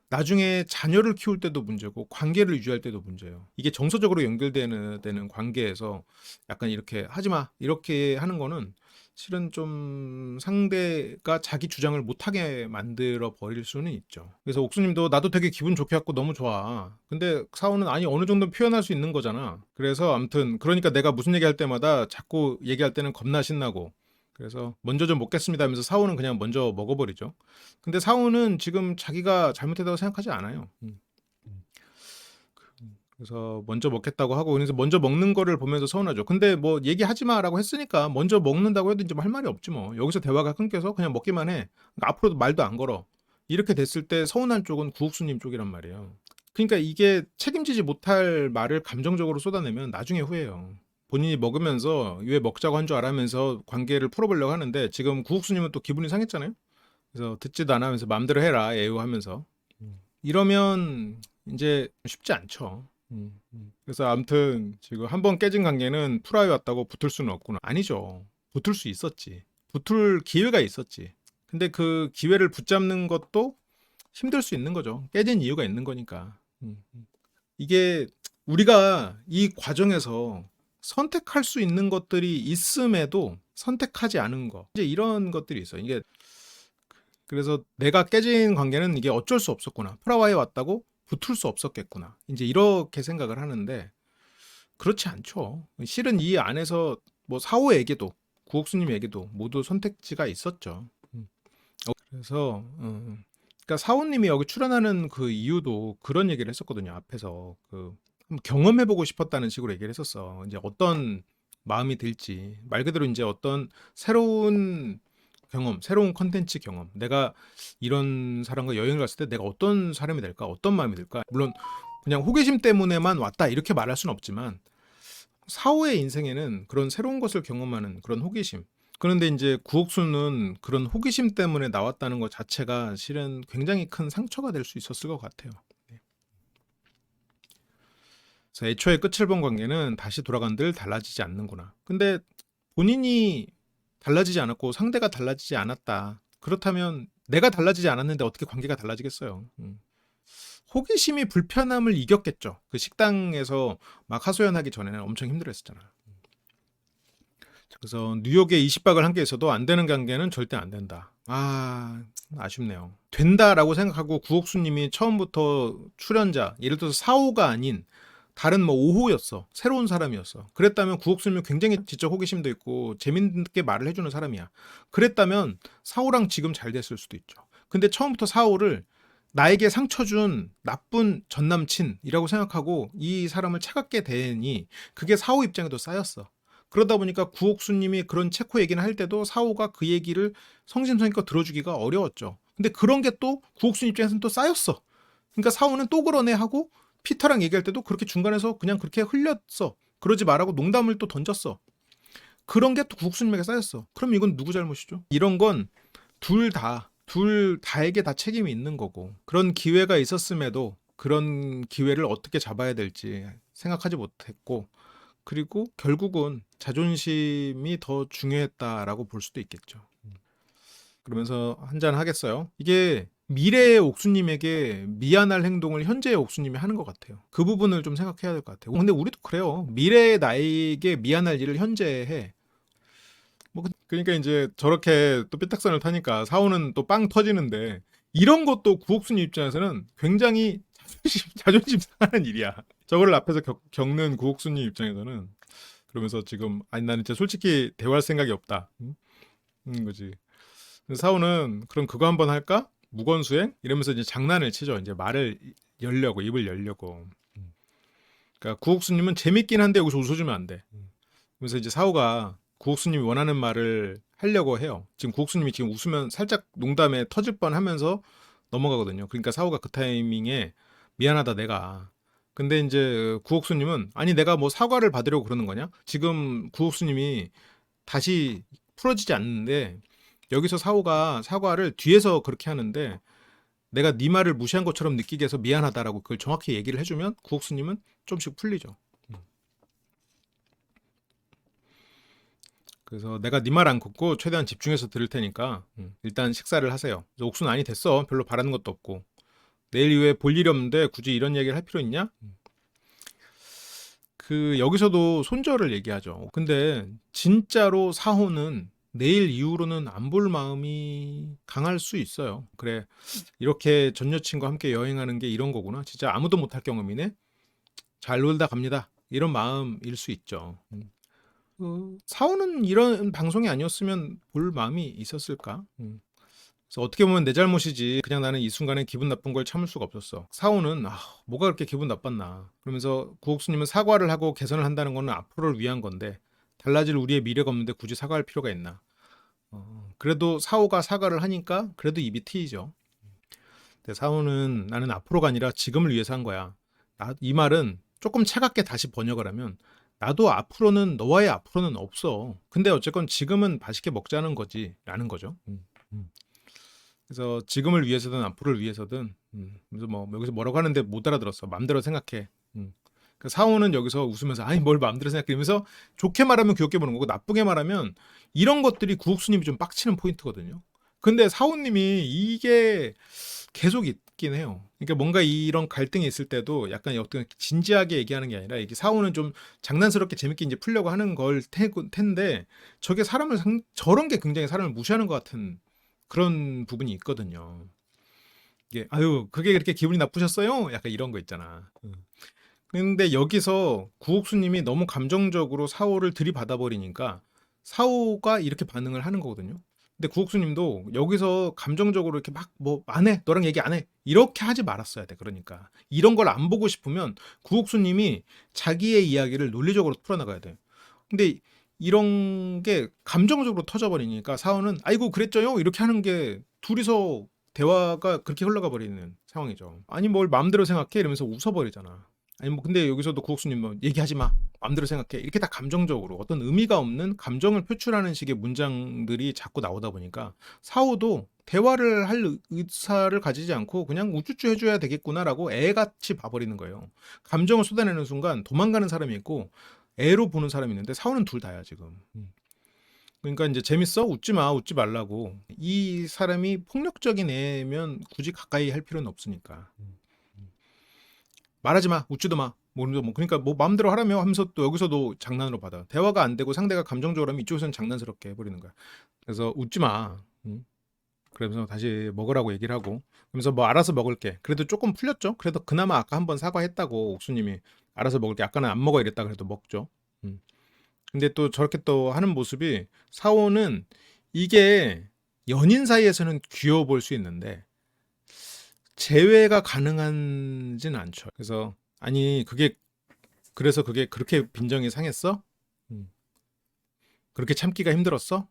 나중에 자녀를 키울 때도 문제고 관계를 유지할 때도 문제예요. 이게 정서적으로 연결되는 관계에서 약간 이렇게 하지마 이렇게 하는 거는 실은 좀 상대가 자기 주장을 못하게 만들어 버릴 수는 있죠. 그래서 옥수님도 나도 되게 기분 좋게 갖고 너무 좋아. 근데 사오는 어느 정도 표현할 수 있는 거잖아. 그래서 아무튼 그러니까 내가 무슨 얘기할 때마다 자꾸 얘기할 때는 겁나 신나고 그래서 먼저 좀 먹겠습니다 하면서 사오는 그냥 먼저 먹어버리죠. 근데 사오는 지금 자기가 잘못했다고 생각하지 않아요. 그래서 먼저 먹겠다고 하고 그래서 먼저 먹는 거를 보면서 서운하죠. 근데 뭐 얘기하지 마라고 했으니까 먼저 먹는다고 해도 이제 뭐 할 말이 없지 뭐. 여기서 대화가 끊겨서 그냥 먹기만 해. 그러니까 앞으로도 말도 안 걸어. 이렇게 됐을 때 서운한 쪽은 구옥수님 쪽이란 말이에요. 그러니까 이게 책임지지 못할 말을 감정적으로 쏟아내면 나중에 후회해요. 본인이 먹으면서 왜 먹자고 한 줄 알면서 관계를 풀어보려고 하는데 지금 구옥수님은 또 기분이 상했잖아요. 그래서 듣지도 않으면서 마음대로 해라 애우하면서 이러면 이제 쉽지 않죠. 그래서 아무튼 지금 한 번 깨진 관계는 풀어야 왔다고 붙을 수는 없구나. 아니죠. 붙을 수 있었지. 붙을 기회가 있었지. 근데 그 기회를 붙잡는 것도 힘들 수 있는 거죠. 깨진 이유가 있는 거니까. 이게 우리가 이 과정에서 선택할 수 있는 것들이 있음에도 선택하지 않은 거. 이제 이런 것들이 있어요. 이게 그래서 내가 깨진 관계는 이게 어쩔 수 없었구나. 프라와에 왔다고 붙을 수 없었겠구나. 이제 이렇게 생각을 하는데 그렇지 않죠. 실은 이 안에서 뭐 사오에게도 구옥수님에게도 모두 선택지가 있었죠. 그래서 그러니까 사오님이 여기 출연하는 그 이유도 그런 얘기를 했었거든요. 앞에서 그 한번 경험해보고 싶었다는 식으로 얘기를 했었어. 이제 어떤 마음이 들지 말 그대로 이제 어떤 새로운 경험, 새로운 컨텐츠 경험. 내가 이런 사람과 여행을 갔을 때 내가 어떤 사람이 될까? 어떤 마음이 들까? 물론 그냥 호기심 때문에만 왔다 이렇게 말할 수는 없지만 사후의 인생에는 그런 새로운 것을 경험하는 그런 호기심 그런데 이제 구옥수는 그런 호기심 때문에 나왔다는 것 자체가 실은 굉장히 큰 상처가 될 수 있었을 것 같아요. 네. 그래서 애초에 끝을 본 관계는 다시 돌아간들 달라지지 않는구나. 근데 본인이 달라지지 않았고 상대가 달라지지 않았다. 그렇다면 내가 달라지지 않았는데 어떻게 관계가 달라지겠어요. 호기심이 불편함을 이겼겠죠. 그 식당에서 막 하소연하기 전에는 엄청 힘들었잖아. 그래서 뉴욕에 20박을 함께 있어도 안 되는 관계는 절대 안 된다. 아쉽네요. 된다라고 생각하고 구옥수님이 처음부터 출연자, 예를 들어서 4호가 아닌 다른 뭐 5호였어. 새로운 사람이었어. 그랬다면 구옥수님은 굉장히 지적 호기심도 있고 재밌게 말을 해주는 사람이야. 그랬다면 4호랑 지금 잘 됐을 수도 있죠. 근데 처음부터 4호를 나에게 상처 준 나쁜 전남친이라고 생각하고 이 사람을 차갑게 대하니 그게 4호 입장에도 쌓였어. 그러다 보니까 구옥수님이 그런 체코 얘기를 할 때도 4호가 그 얘기를 성심성의껏 들어주기가 어려웠죠. 근데 그런 게 또 구옥수님 입장에서는 또 쌓였어. 그러니까 4호는 또 그러네 하고 피터랑 얘기할 때도 그렇게 중간에서 그냥 그렇게 흘렸어. 그러지 말라고 농담을 또 던졌어. 그런 게 또 구옥수님에게 쌓였어. 그럼 이건 누구 잘못이죠? 이런 건 둘 다에게 다 책임이 있는 거고, 그런 기회가 있었음에도 그런 기회를 어떻게 잡아야 될지 생각하지 못했고, 그리고 결국은 자존심이 더 중요했다라고 볼 수도 있겠죠. 그러면서 한잔 하겠어요. 이게 미래의 옥수님에게 미안할 행동을 현재의 옥수님이 하는 것 같아요. 그 부분을 좀 생각해야 될 것 같아요. 근데 우리도 그래요. 미래의 나에게 미안할 일을 현재 해. 뭐 그러니까 이제 저렇게 또 삐딱선을 타니까 사오는 또 빵 터지는데, 이런 것도 구옥순이 입장에서는 굉장히 자존심 상하는 일이야. 저거를 앞에서 겪는 구옥순이 입장에서는, 그러면서 지금 아니 나는 진짜 솔직히 대화할 생각이 없다. 거지. 사오는 그럼 그거 한번 할까? 무건수행? 이러면서 이제 장난을 치죠. 이제 말을 열려고, 입을 열려고. 그러니까 구옥수님은 재밌긴 한데 여기서 웃어주면 안 돼. 그래서 이제 사오가 구옥수님이 원하는 말을 하려고 해요. 지금 구옥수님이 지금 웃으면 살짝 농담에 터질 뻔 하면서 넘어가거든요. 그러니까 사오가 그 타이밍에 미안하다 내가. 근데 이제 구옥수님은 아니 내가 뭐 사과를 받으려고 그러는 거냐? 지금 구옥수님이 다시 풀어지지 않는데 여기서 사오가 사과를 뒤에서 그렇게 하는데 내가 네 말을 무시한 것처럼 느끼게 해서 미안하다라고 그걸 정확히 얘기를 해주면 구옥수님은 좀씩 풀리죠. 그래서 내가 네 말 안 걷고 최대한 집중해서 들을 테니까 일단 식사를 하세요. 옥수는 아니 됐어. 별로 바라는 것도 없고. 내일 이후에 볼 일이 없는데 굳이 이런 얘기를 할 필요 있냐? 그 여기서도 손절을 얘기하죠. 근데 진짜로 사호는 내일 이후로는 안 볼 마음이 강할 수 있어요. 그래, 이렇게 전 여친과 함께 여행하는 게 이런 거구나. 진짜 아무도 못할 경험이네. 잘 놀다 갑니다. 이런 마음일 수 있죠. 사오는 이런 방송이 아니었으면 볼 마음이 있었을까? 그래서 어떻게 보면 내 잘못이지. 그냥 나는 이 순간에 기분 나쁜 걸 참을 수가 없었어. 사오는 뭐가 그렇게 기분 나빴나. 그러면서 구옥수님은 사과를 하고 개선을 한다는 거는 앞으로를 위한 건데 달라질 우리의 미래가 없는데 굳이 사과할 필요가 있나. 그래도 사오가 사과를 하니까 그래도 입이 트이죠. 근데 사오는 나는 앞으로가 아니라 지금을 위해서 한 거야. 이 말은 조금 차갑게 다시 번역을 하면 나도 앞으로는 너와의 앞으로는 없어. 근데 어쨌건 지금은 맛있게 먹자는 거지 라는 거죠. 그래서 지금을 위해서든 앞으로를 위해서든 그래서 뭐 여기서 뭐라고 하는데 못 알아들었어. 마음대로 생각해. 그 사오는 여기서 웃으면서 아니 뭘 마음대로 생각하면서 좋게 말하면 귀엽게 보는 거고 나쁘게 말하면 이런 것들이 구옥수님이 좀 빡치는 포인트거든요. 근데 사오님이 이게 계속 있긴 해요. 그러니까 뭔가 이런 갈등이 있을 때도 약간 어떤 진지하게 얘기하는 게 아니라 이게 사오는 좀 장난스럽게 재밌게 이제 풀려고 하는 걸 텐데 저게 저런 게 굉장히 사람을 무시하는 것 같은 그런 부분이 있거든요. 이게 아유 그게 그렇게 기분이 나쁘셨어요? 약간 이런 거 있잖아. 근데 여기서 구옥수님이 너무 감정적으로 사오를 들이받아 버리니까 사오가 이렇게 반응을 하는 거거든요. 근데 구옥수님도 여기서 감정적으로 이렇게 막 뭐 안 해, 너랑 얘기 안 해, 이렇게 하지 말았어야 돼. 그러니까 이런 걸 안 보고 싶으면 구옥수님이 자기의 이야기를 논리적으로 풀어나가야 돼. 근데 이런 게 감정적으로 터져버리니까 사오는 아이고 그랬죠요 이렇게 하는 게 둘이서 대화가 그렇게 흘러가 버리는 상황이죠. 아니 뭘 마음대로 생각해 이러면서 웃어버리잖아. 아니 뭐 근데 여기서도 구옥수님 뭐 얘기하지 마. 마음대로 생각해. 이렇게 다 감정적으로 어떤 의미가 없는 감정을 표출하는 식의 문장들이 자꾸 나오다 보니까 사호도 대화를 할 의사를 가지지 않고 그냥 우쭈쭈 해줘야 되겠구나라고 애같이 봐버리는 거예요. 감정을 쏟아내는 순간 도망가는 사람이 있고 애로 보는 사람이 있는데 사호는 둘 다야 지금. 그러니까 이제 재밌어? 웃지 마, 웃지 말라고. 이 사람이 폭력적인 애면 굳이 가까이 할 필요는 없으니까. 말하지 마, 웃지도 마. 뭐 그러니까 뭐 마음대로 하라며 하면서 또 여기서도 장난으로 받아. 대화가 안 되고 상대가 감정적으로 하면 이쪽에서는 장난스럽게 해버리는 거야. 그래서 웃지 마. 그러면서 다시 먹으라고 얘기를 하고. 그러면서 뭐 알아서 먹을게. 그래도 조금 풀렸죠. 그래도 그나마 아까 한번 사과했다고 옥수님이 알아서 먹을게. 아까는 안 먹어 이랬다 그래도 먹죠. 근데 또 저렇게 또 하는 모습이 사오는 이게 연인 사이에서는 귀여워 보일 수 있는데 재회가 가능한진 않죠. 그래서 아니 그래서 그게 그렇게 빈정이 상했어? 그렇게 참기가 힘들었어?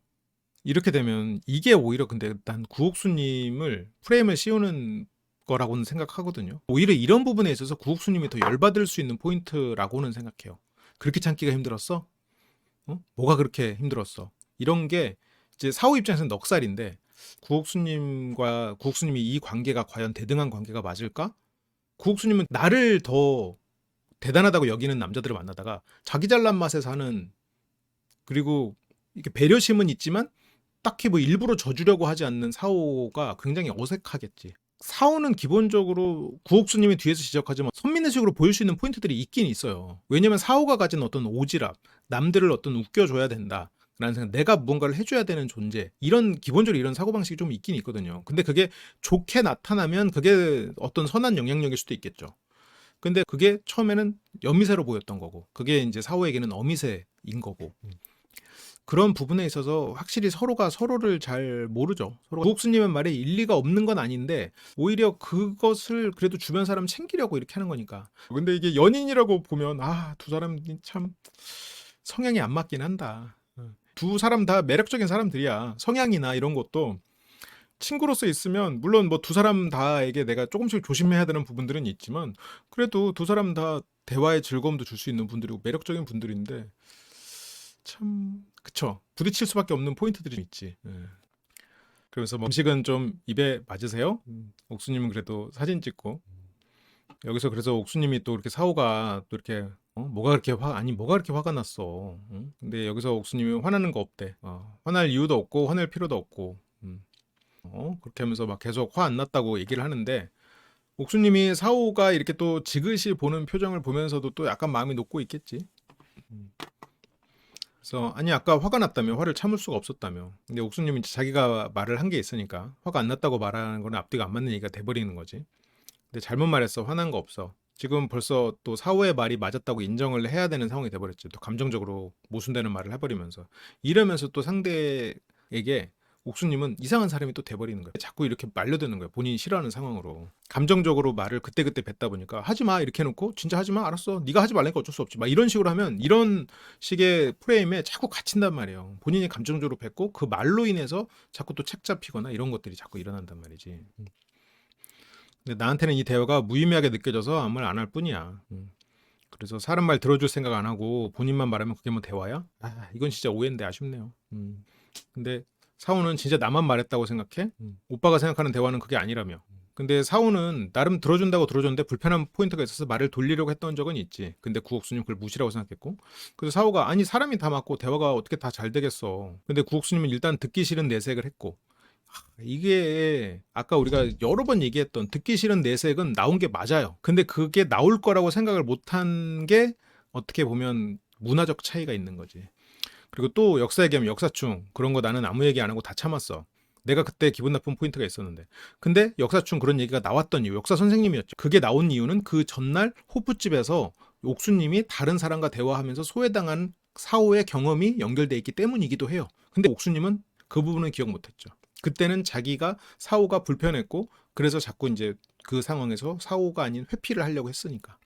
이렇게 되면 이게 오히려 근데 난 구옥수님을 프레임을 씌우는 거라고는 생각하거든요. 오히려 이런 부분에 있어서 구옥수님이 더 열받을 수 있는 포인트라고는 생각해요. 그렇게 참기가 힘들었어? 뭐가 그렇게 힘들었어? 이런 게 이제 사후 입장에서는 넉살인데 구옥수님이 이 관계가 과연 대등한 관계가 맞을까? 구옥수님은 나를 더 대단하다고 여기는 남자들을 만나다가 자기 잘난 맛에 사는 그리고 이렇게 배려심은 있지만 딱히 뭐 일부러 져주려고 하지 않는 사오가 굉장히 어색하겠지. 사오는 기본적으로 구옥수님이 뒤에서 지적하지만 선민의식으로 보일 수 있는 포인트들이 있긴 있어요. 왜냐면 사오가 가진 어떤 오지랖, 남들을 어떤 웃겨줘야 된다. 라는 생각, 내가 무언가를 해줘야 되는 존재, 기본적으로 이런 사고방식이 좀 있긴 있거든요. 근데 그게 좋게 나타나면 그게 어떤 선한 영향력일 수도 있겠죠. 근데 그게 처음에는 여미새로 보였던 거고, 그게 이제 사오에게는 어미새인 거고. 그런 부분에 있어서 확실히 서로가 서로를 잘 모르죠. 구옥수님의 말에 일리가 없는 건 아닌데 오히려 그것을 그래도 주변 사람 챙기려고 이렇게 하는 거니까. 근데 이게 연인이라고 보면 두 사람이 참 성향이 안 맞긴 한다. 두 사람 다 매력적인 사람들이야. 성향이나 이런 것도 친구로서 있으면 물론 뭐 두 사람 다에게 내가 조금씩 조심해야 되는 부분들은 있지만 그래도 두 사람 다 대화의 즐거움도 줄 수 있는 분들이고 매력적인 분들인데 참 그쵸. 부딪힐 수밖에 없는 포인트들이 있지. 그러면서 뭐 음식은 좀 입에 맞으세요? 옥수님은 그래도 사진 찍고 여기서 그래서 옥수님이 또 이렇게 사오가 또 이렇게 뭐가 그렇게 화가 났어. 근데 여기서 옥수님이 화나는 거 없대. 화날 이유도 없고 화낼 필요도 없고. 그렇게 하면서 막 계속 화 안 났다고 얘기를 하는데 옥수님이 사오가 이렇게 또 지그시 보는 표정을 보면서도 또 약간 마음이 녹고 있겠지. 그래서 아니 아까 화가 났다며 화를 참을 수가 없었다며 근데 옥수님이 자기가 말을 한 게 있으니까 화가 안 났다고 말하는 거는 앞뒤가 안 맞는 얘기가 돼버리는 거지. 근데 잘못 말했어. 화난 거 없어. 지금 벌써 또 사오의 말이 맞았다고 인정을 해야 되는 상황이 돼버렸지. 또 감정적으로 모순되는 말을 해버리면서 이러면서 또 상대에게 옥수님은 이상한 사람이 또 돼버리는 거야. 자꾸 이렇게 말려드는 거야. 본인이 싫어하는 상황으로. 감정적으로 말을 그때그때 뱉다 보니까 하지마 이렇게 해놓고 진짜 하지마 알았어. 네가 하지 말라니까 어쩔 수 없지. 막 이런 식으로 하면 이런 식의 프레임에 자꾸 갇힌단 말이에요. 본인이 감정적으로 뱉고 그 말로 인해서 자꾸 또 책 잡히거나 이런 것들이 자꾸 일어난단 말이지. 근데 나한테는 이 대화가 무의미하게 느껴져서 아무 말 안 할 뿐이야. 그래서 사람 말 들어줄 생각 안 하고 본인만 말하면 그게 뭐 대화야? 이건 진짜 오해인데 아쉽네요. 근데 사오는 진짜 나만 말했다고 생각해? 오빠가 생각하는 대화는 그게 아니라며. 근데 사오는 나름 들어줬는데 불편한 포인트가 있어서 말을 돌리려고 했던 적은 있지. 근데 구옥수님 그걸 무시라고 생각했고. 그래서 사오가 아니 사람이 다 맞고 대화가 어떻게 다 잘 되겠어. 근데 구옥수님은 일단 듣기 싫은 내색을 했고. 이게 아까 우리가 여러 번 얘기했던 듣기 싫은 내색은 나온 게 맞아요. 근데 그게 나올 거라고 생각을 못한 게 어떻게 보면 문화적 차이가 있는 거지. 그리고 또 역사 얘기하면 역사충 그런 거 나는 아무 얘기 안 하고 다 참았어. 내가 그때 기분 나쁜 포인트가 있었는데. 근데 역사충 그런 얘기가 나왔던 이유, 역사 선생님이었죠. 그게 나온 이유는 그 전날 호프집에서 옥수님이 다른 사람과 대화하면서 소외당한 사오의 경험이 연결돼 있기 때문이기도 해요. 근데 옥수님은 그 부분은 기억 못했죠. 그때는 자기가 사오가 불편했고 그래서 자꾸 이제 그 상황에서 사오가 아닌 회피를 하려고 했으니까.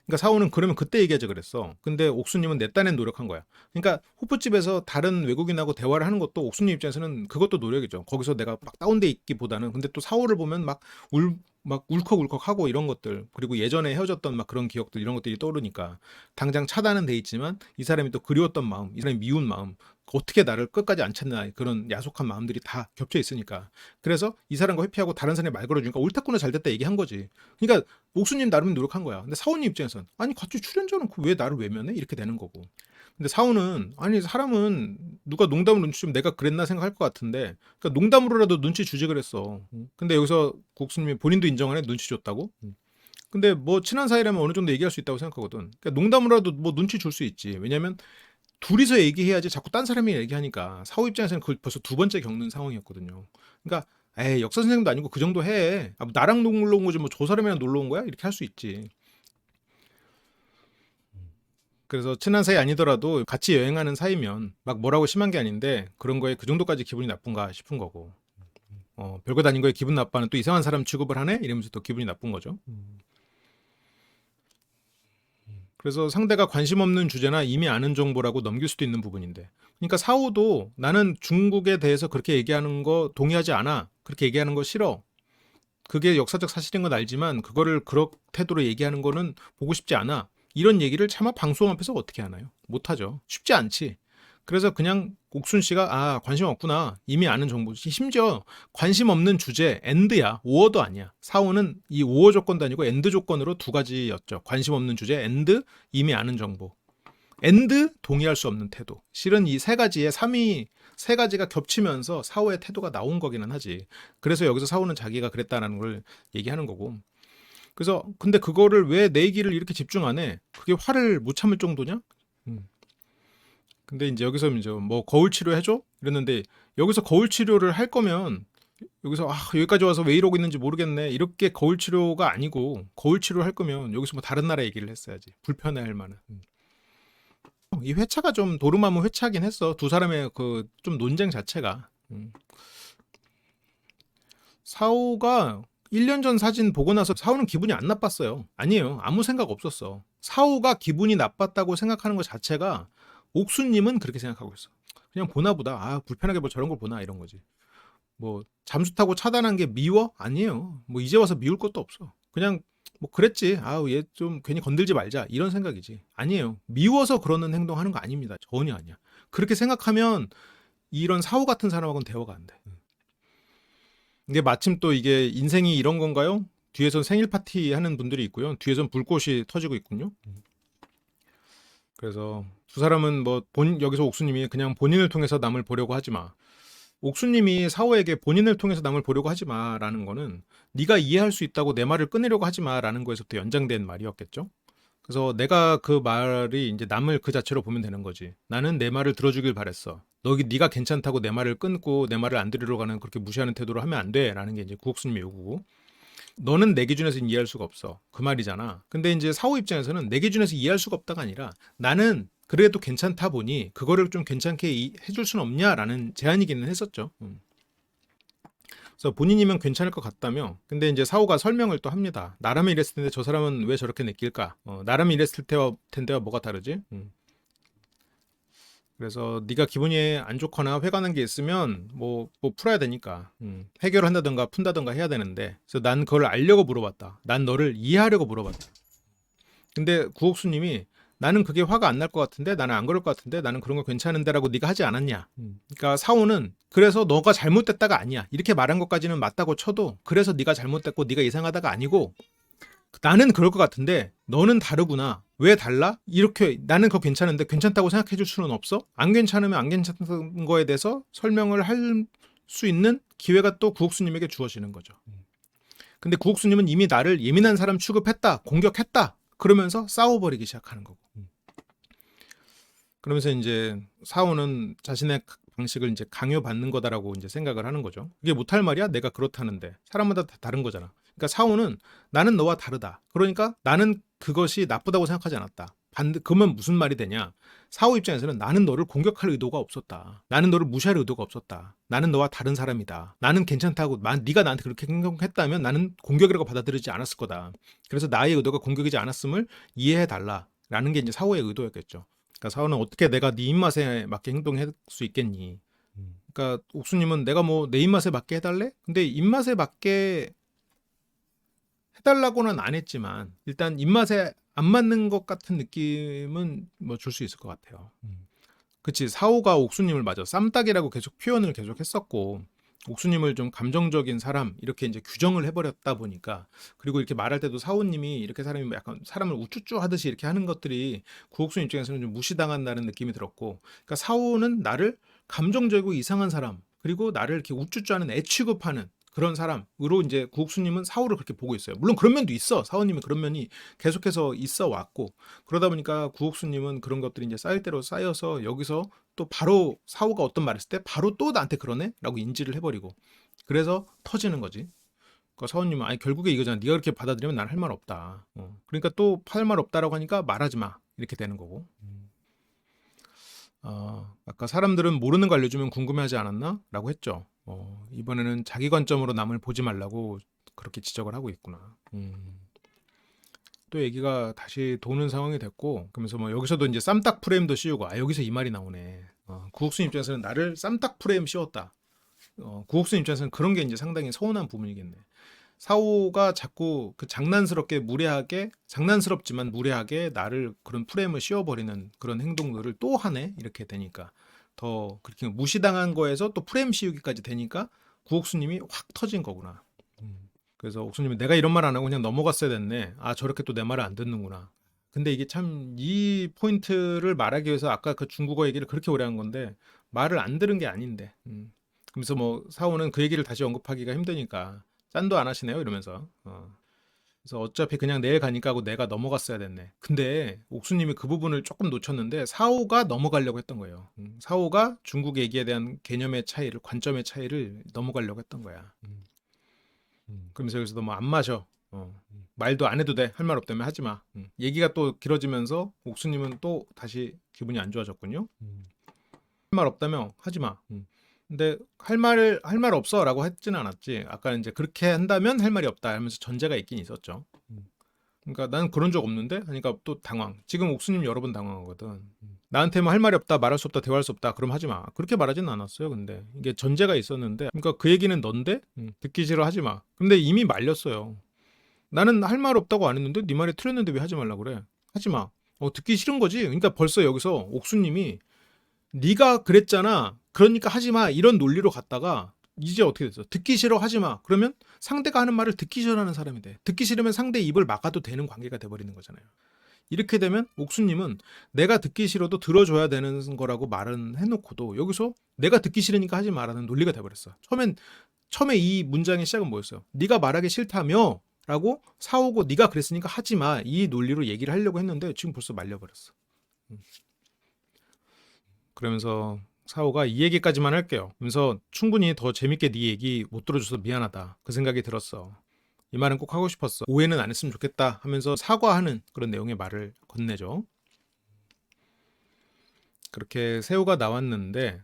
그러니까 사오는 그러면 그때 얘기하자 그랬어. 근데 옥수님은 내 딴엔 노력한 거야. 그러니까 호프집에서 다른 외국인하고 대화를 하는 것도 옥수님 입장에서는 그것도 노력이죠. 거기서 내가 막 다운돼 있기보다는 근데 또 사오를 보면 막 막 울컥울컥하고 이런 것들, 그리고 예전에 헤어졌던 막 그런 기억들, 이런 것들이 떠오르니까 당장 차단은 돼 있지만 이 사람이 또 그리웠던 마음, 이 사람이 미운 마음, 어떻게 나를 끝까지 안 찾나, 그런 야속한 마음들이 다 겹쳐 있으니까. 그래서 이 사람과 회피하고 다른 사람이 말 걸어주니까 옳다구나 잘됐다 얘기한 거지. 그러니까 옥수님 나름 노력한 거야. 근데 사원님 입장에선 아니 같이 출연자는 왜 나를 외면해? 이렇게 되는 거고. 근데 사원은 아니 사람은 누가 농담으로 눈치 주면 내가 그랬나 생각할 것 같은데, 그러니까 농담으로라도 눈치 주지 그랬어. 근데 여기서 국수님이 본인도 인정하네, 눈치 줬다고. 근데 뭐 친한 사이라면 어느 정도 얘기할 수 있다고 생각하거든. 그러니까 농담으로라도 뭐 눈치 줄 수 있지. 왜냐면 둘이서 얘기해야지 자꾸 딴 사람이 얘기하니까 사후 입장에서는 그걸 벌써 두 번째 겪는 상황이었거든요. 그러니까 에이 역사 선생님도 아니고 그 정도 해. 아, 뭐 나랑 놀러 온 거지 뭐 저 사람이랑 놀러 온 거야? 이렇게 할 수 있지. 그래서 친한 사이 아니더라도 같이 여행하는 사이면 막 뭐라고 심한 게 아닌데 그런 거에 그 정도까지 기분이 나쁜가 싶은 거고. 별거 다닌 거에 기분 나빠는 또 이상한 사람 취급을 하네? 이러면서 또 기분이 나쁜 거죠. 그래서 상대가 관심 없는 주제나 이미 아는 정보라고 넘길 수도 있는 부분인데. 그러니까 사후도 나는 중국에 대해서 그렇게 얘기하는 거 동의하지 않아. 그렇게 얘기하는 거 싫어. 그게 역사적 사실인 건 알지만 그거를 그런 태도로 얘기하는 거는 보고 싶지 않아. 이런 얘기를 차마 방송 앞에서 어떻게 하나요? 못하죠. 쉽지 않지. 그래서 그냥 옥순 씨가 아 관심 없구나, 이미 아는 정보지. 심지어 관심 없는 주제 엔드야, 오어도 아니야. 사오는 이 오어 조건도 아니고 엔드 조건으로 두 가지였죠. 관심 없는 주제 엔드, 이미 아는 정보. 엔드 동의할 수 없는 태도. 실은 이 세 가지의 3위 세 가지가 겹치면서 사오의 태도가 나온 거기는 하지. 그래서 여기서 사오는 자기가 그랬다는 걸 얘기하는 거고. 그래서 근데 그거를 왜 내 얘기를 이렇게 집중 안 해? 그게 화를 못 참을 정도냐? 음. 근데 이제 여기서 이제 뭐 거울 치료 해줘? 이랬는데 여기서 거울 치료를 할 거면 여기서 아 여기까지 와서 왜 이러고 있는지 모르겠네, 이렇게 거울 치료가 아니고, 거울 치료를 할 거면 여기서 뭐 다른 나라 얘기를 했어야지. 불편해할 만한. 이 회차가 좀 도루마무 회차긴 했어. 두 사람의 그 좀 논쟁 자체가. 사오가 1년 전 사진 보고 나서 사오는 기분이 안 나빴어요. 아니에요. 아무 생각 없었어. 사오가 기분이 나빴다고 생각하는 것 자체가 옥수님은 그렇게 생각하고 있어. 그냥 보나 보다. 아, 불편하게 뭐 저런 걸 보나 이런 거지. 뭐 잠수 타고 차단한 게 미워? 아니에요. 뭐 이제 와서 미울 것도 없어. 그냥 뭐 그랬지. 아우 얘 좀 괜히 건들지 말자 이런 생각이지. 아니에요. 미워서 그러는 행동하는 거 아닙니다. 전혀 아니야. 그렇게 생각하면 이런 사오 같은 사람하고는 대화가 안 돼. 이게 마침 또 이게 인생이 이런 건가요? 뒤에선 생일 파티 하는 분들이 있고요. 뒤에선 불꽃이 터지고 있군요. 그래서 두 사람은 뭐 여기서 옥수님이 그냥 본인을 통해서 남을 보려고 하지 마. 옥수님이 사오에게 본인을 통해서 남을 보려고 하지 마라는 거는 네가 이해할 수 있다고 내 말을 끊으려고 하지 마라는 거에서부터 연장된 말이었겠죠. 그래서 내가 그 말이 이제 남을 그 자체로 보면 되는 거지. 나는 내 말을 들어주길 바랬어. 네가 괜찮다고 내 말을 끊고 내 말을 안 들으려고 하는 그렇게 무시하는 태도로 하면 안 돼라는 게 이제 구옥수님의 요구고. 너는 내 기준에서 이해할 수가 없어. 그 말이잖아. 근데 이제 사오 입장에서는 내 기준에서 이해할 수가 없다가 아니라 나는 그래도 괜찮다 보니 그거를 좀 괜찮게 해줄 수는 없냐라는 제안이기는 했었죠. 그래서 본인이면 괜찮을 것 같다며. 근데 이제 사오가 설명을 또 합니다. 나라면 이랬을 텐데 저 사람은 왜 저렇게 느낄까? 나라면 이랬을 텐데와 뭐가 다르지? 그래서 네가 기분이 안 좋거나 회가는 게 있으면 뭐 풀어야 되니까 해결한다든가 푼다든가 해야 되는데, 그래서 난 그걸 알려고 물어봤다. 난 너를 이해하려고 물어봤다. 근데 구옥수님이 나는 그게 화가 안 날 것 같은데, 나는 안 그럴 것 같은데, 나는 그런 거 괜찮은데라고 네가 하지 않았냐. 그러니까 사오는 그래서 너가 잘못됐다가 아니야 이렇게 말한 것까지는 맞다고 쳐도, 그래서 네가 잘못됐고 네가 이상하다가 아니고 나는 그럴 것 같은데 너는 다르구나. 왜 달라? 이렇게 나는 그거 괜찮은데 괜찮다고 생각해 줄 수는 없어? 안 괜찮으면 안 괜찮은 거에 대해서 설명을 할 수 있는 기회가 또 구옥수님에게 주어지는 거죠. 근데 구옥수님은 이미 나를 예민한 사람 취급했다, 공격했다, 그러면서 싸워버리기 시작하는 거고. 그러면서 이제 사오는 자신의 방식을 이제 강요받는 거다라고 이제 생각을 하는 거죠. 그게 못할 말이야? 내가 그렇다는데. 사람마다 다 다른 거잖아. 그러니까 사오는 나는 너와 다르다. 그러니까 나는 그것이 나쁘다고 생각하지 않았다. 그러면 무슨 말이 되냐? 사오 입장에서는 나는 너를 공격할 의도가 없었다. 나는 너를 무시할 의도가 없었다. 나는 너와 다른 사람이다. 나는 괜찮다고, 네가 나한테 그렇게 행동했다면 나는 공격이라고 받아들이지 않았을 거다. 그래서 나의 의도가 공격이지 않았음을 이해해달라라는 게 이제 사오의 의도였겠죠. 그러니까 사오는 어떻게 내가 네 입맛에 맞게 행동할 수 있겠니? 그러니까 옥수님은 내가 뭐 내 입맛에 맞게 해달래? 근데 입맛에 맞게 해달라고는 안 했지만 일단 입맛에 안 맞는 것 같은 느낌은 뭐 줄 수 있을 것 같아요. 그치, 사오가 옥수님을 맞아 쌈딱이라고 계속 표현을 계속 했었고 옥수님을 좀 감정적인 사람 이렇게 이제 규정을 해버렸다 보니까, 그리고 이렇게 말할 때도 사오님이 이렇게 사람이 약간 사람을 우쭈쭈 하듯이 이렇게 하는 것들이 구옥순 입장에서는 좀 무시당한다는 느낌이 들었고, 그러니까 사오는 나를 감정적이고 이상한 사람, 그리고 나를 이렇게 우쭈쭈하는 애 취급하는 그런 사람으로 이제 구옥수님은 사오를 그렇게 보고 있어요. 물론 그런 면도 있어. 사오님은 그런 면이 계속해서 있어 왔고, 그러다 보니까 구옥수님은 그런 것들이 이제 쌓일 대로 쌓여서 여기서 또 바로 사오가 어떤 말을 했을 때 바로 또 나한테 그러네? 라고 인지를 해버리고, 그래서 터지는 거지. 그러니까 사오님은 아니 결국에 이거잖아. 네가 그렇게 받아들이면 난 할 말 없다. 그러니까 또 할 말 없다라고 하니까 말하지 마. 이렇게 되는 거고. 아까 사람들은 모르는 거 알려주면 궁금해하지 않았나? 라고 했죠. 이번에는 자기 관점으로 남을 보지 말라고 그렇게 지적을 하고 있구나. 또 얘기가 다시 도는 상황이 됐고, 그러면서 뭐 여기서도 이제 쌈딱 프레임도 씌우고, 여기서 이 말이 나오네. 구옥순 입장에서는 나를 쌈딱 프레임 씌웠다. 구옥순 입장에서는 그런 게 이제 상당히 서운한 부분이겠네. 사오가 자꾸 그 장난스럽게 무례하게, 장난스럽지만 무례하게 나를 그런 프레임을 씌워버리는 그런 행동들을 또 하네, 이렇게 되니까 더 그렇게 무시당한 거에서 또 프레임 씌우기까지 되니까 구옥수님이 확 터진 거구나. 그래서 옥수님이 내가 이런 말 안 하고 그냥 넘어갔어야 됐네. 저렇게 또 내 말을 안 듣는구나. 근데 이게 참 이 포인트를 말하기 위해서 아까 그 중국어 얘기를 그렇게 오래 한 건데 말을 안 들은 게 아닌데. 그래서 뭐 사오는 그 얘기를 다시 언급하기가 힘드니까 짠도 안 하시네요 이러면서. 그래서 어차피 그냥 내일 가니까 하고 내가 넘어갔어야 됐네. 근데 옥수님이 그 부분을 조금 놓쳤는데 사오가 넘어가려고 했던 거예요. 사오가 중국 얘기에 대한 개념의 차이를, 관점의 차이를 넘어가려고 했던 거야. 그러면서 여기서도 뭐 안 마셔. 말도 안 해도 돼. 할 말 없다면 하지 마. 얘기가 또 길어지면서 옥수님은 또 다시 기분이 안 좋아졌군요. 할 말 없다며 하지 마. 근데 할 말 없어라고 했지는 않았지. 아까 이제 그렇게 한다면 할 말이 없다 하면서 전제가 있긴 있었죠. 그러니까 나는 그런 적 없는데 하니까 또 당황. 지금 옥수님 여러 번 당황하거든. 나한테 뭐 할 말이 없다, 말할 수 없다, 대화할 수 없다, 그럼 하지 마. 그렇게 말하지는 않았어요. 근데 이게 전제가 있었는데, 그러니까 그 얘기는 넌데 듣기 싫어 하지 마. 근데 이미 말렸어요. 나는 할 말 없다고 안 했는데 네 말이 틀렸는데 왜 하지 말라 그래? 하지 마. 듣기 싫은 거지. 그러니까 벌써 여기서 옥수님이 네가 그랬잖아. 그러니까 하지 마. 이런 논리로 갔다가 이제 어떻게 됐어? 듣기 싫어 하지 마. 그러면 상대가 하는 말을 듣기 싫어하는 사람이 돼. 듣기 싫으면 상대 입을 막아도 되는 관계가 돼버리는 거잖아요. 이렇게 되면 옥수님은 내가 듣기 싫어도 들어줘야 되는 거라고 말은 해놓고도 여기서 내가 듣기 싫으니까 하지 마라는 논리가 돼버렸어. 처음에 이 문장의 시작은 뭐였어요? 네가 말하기 싫다며 라고 사오고 네가 그랬으니까 하지 마. 이 논리로 얘기를 하려고 했는데 지금 벌써 말려버렸어. 그러면서 사오가 이 얘기까지만 할게요. 그러면서 충분히 더 재밌게 네 얘기 못 들어줘서 미안하다. 그 생각이 들었어. 이 말은 꼭 하고 싶었어. 오해는 안 했으면 좋겠다 하면서 사과하는 그런 내용의 말을 건네죠. 그렇게 새우가 나왔는데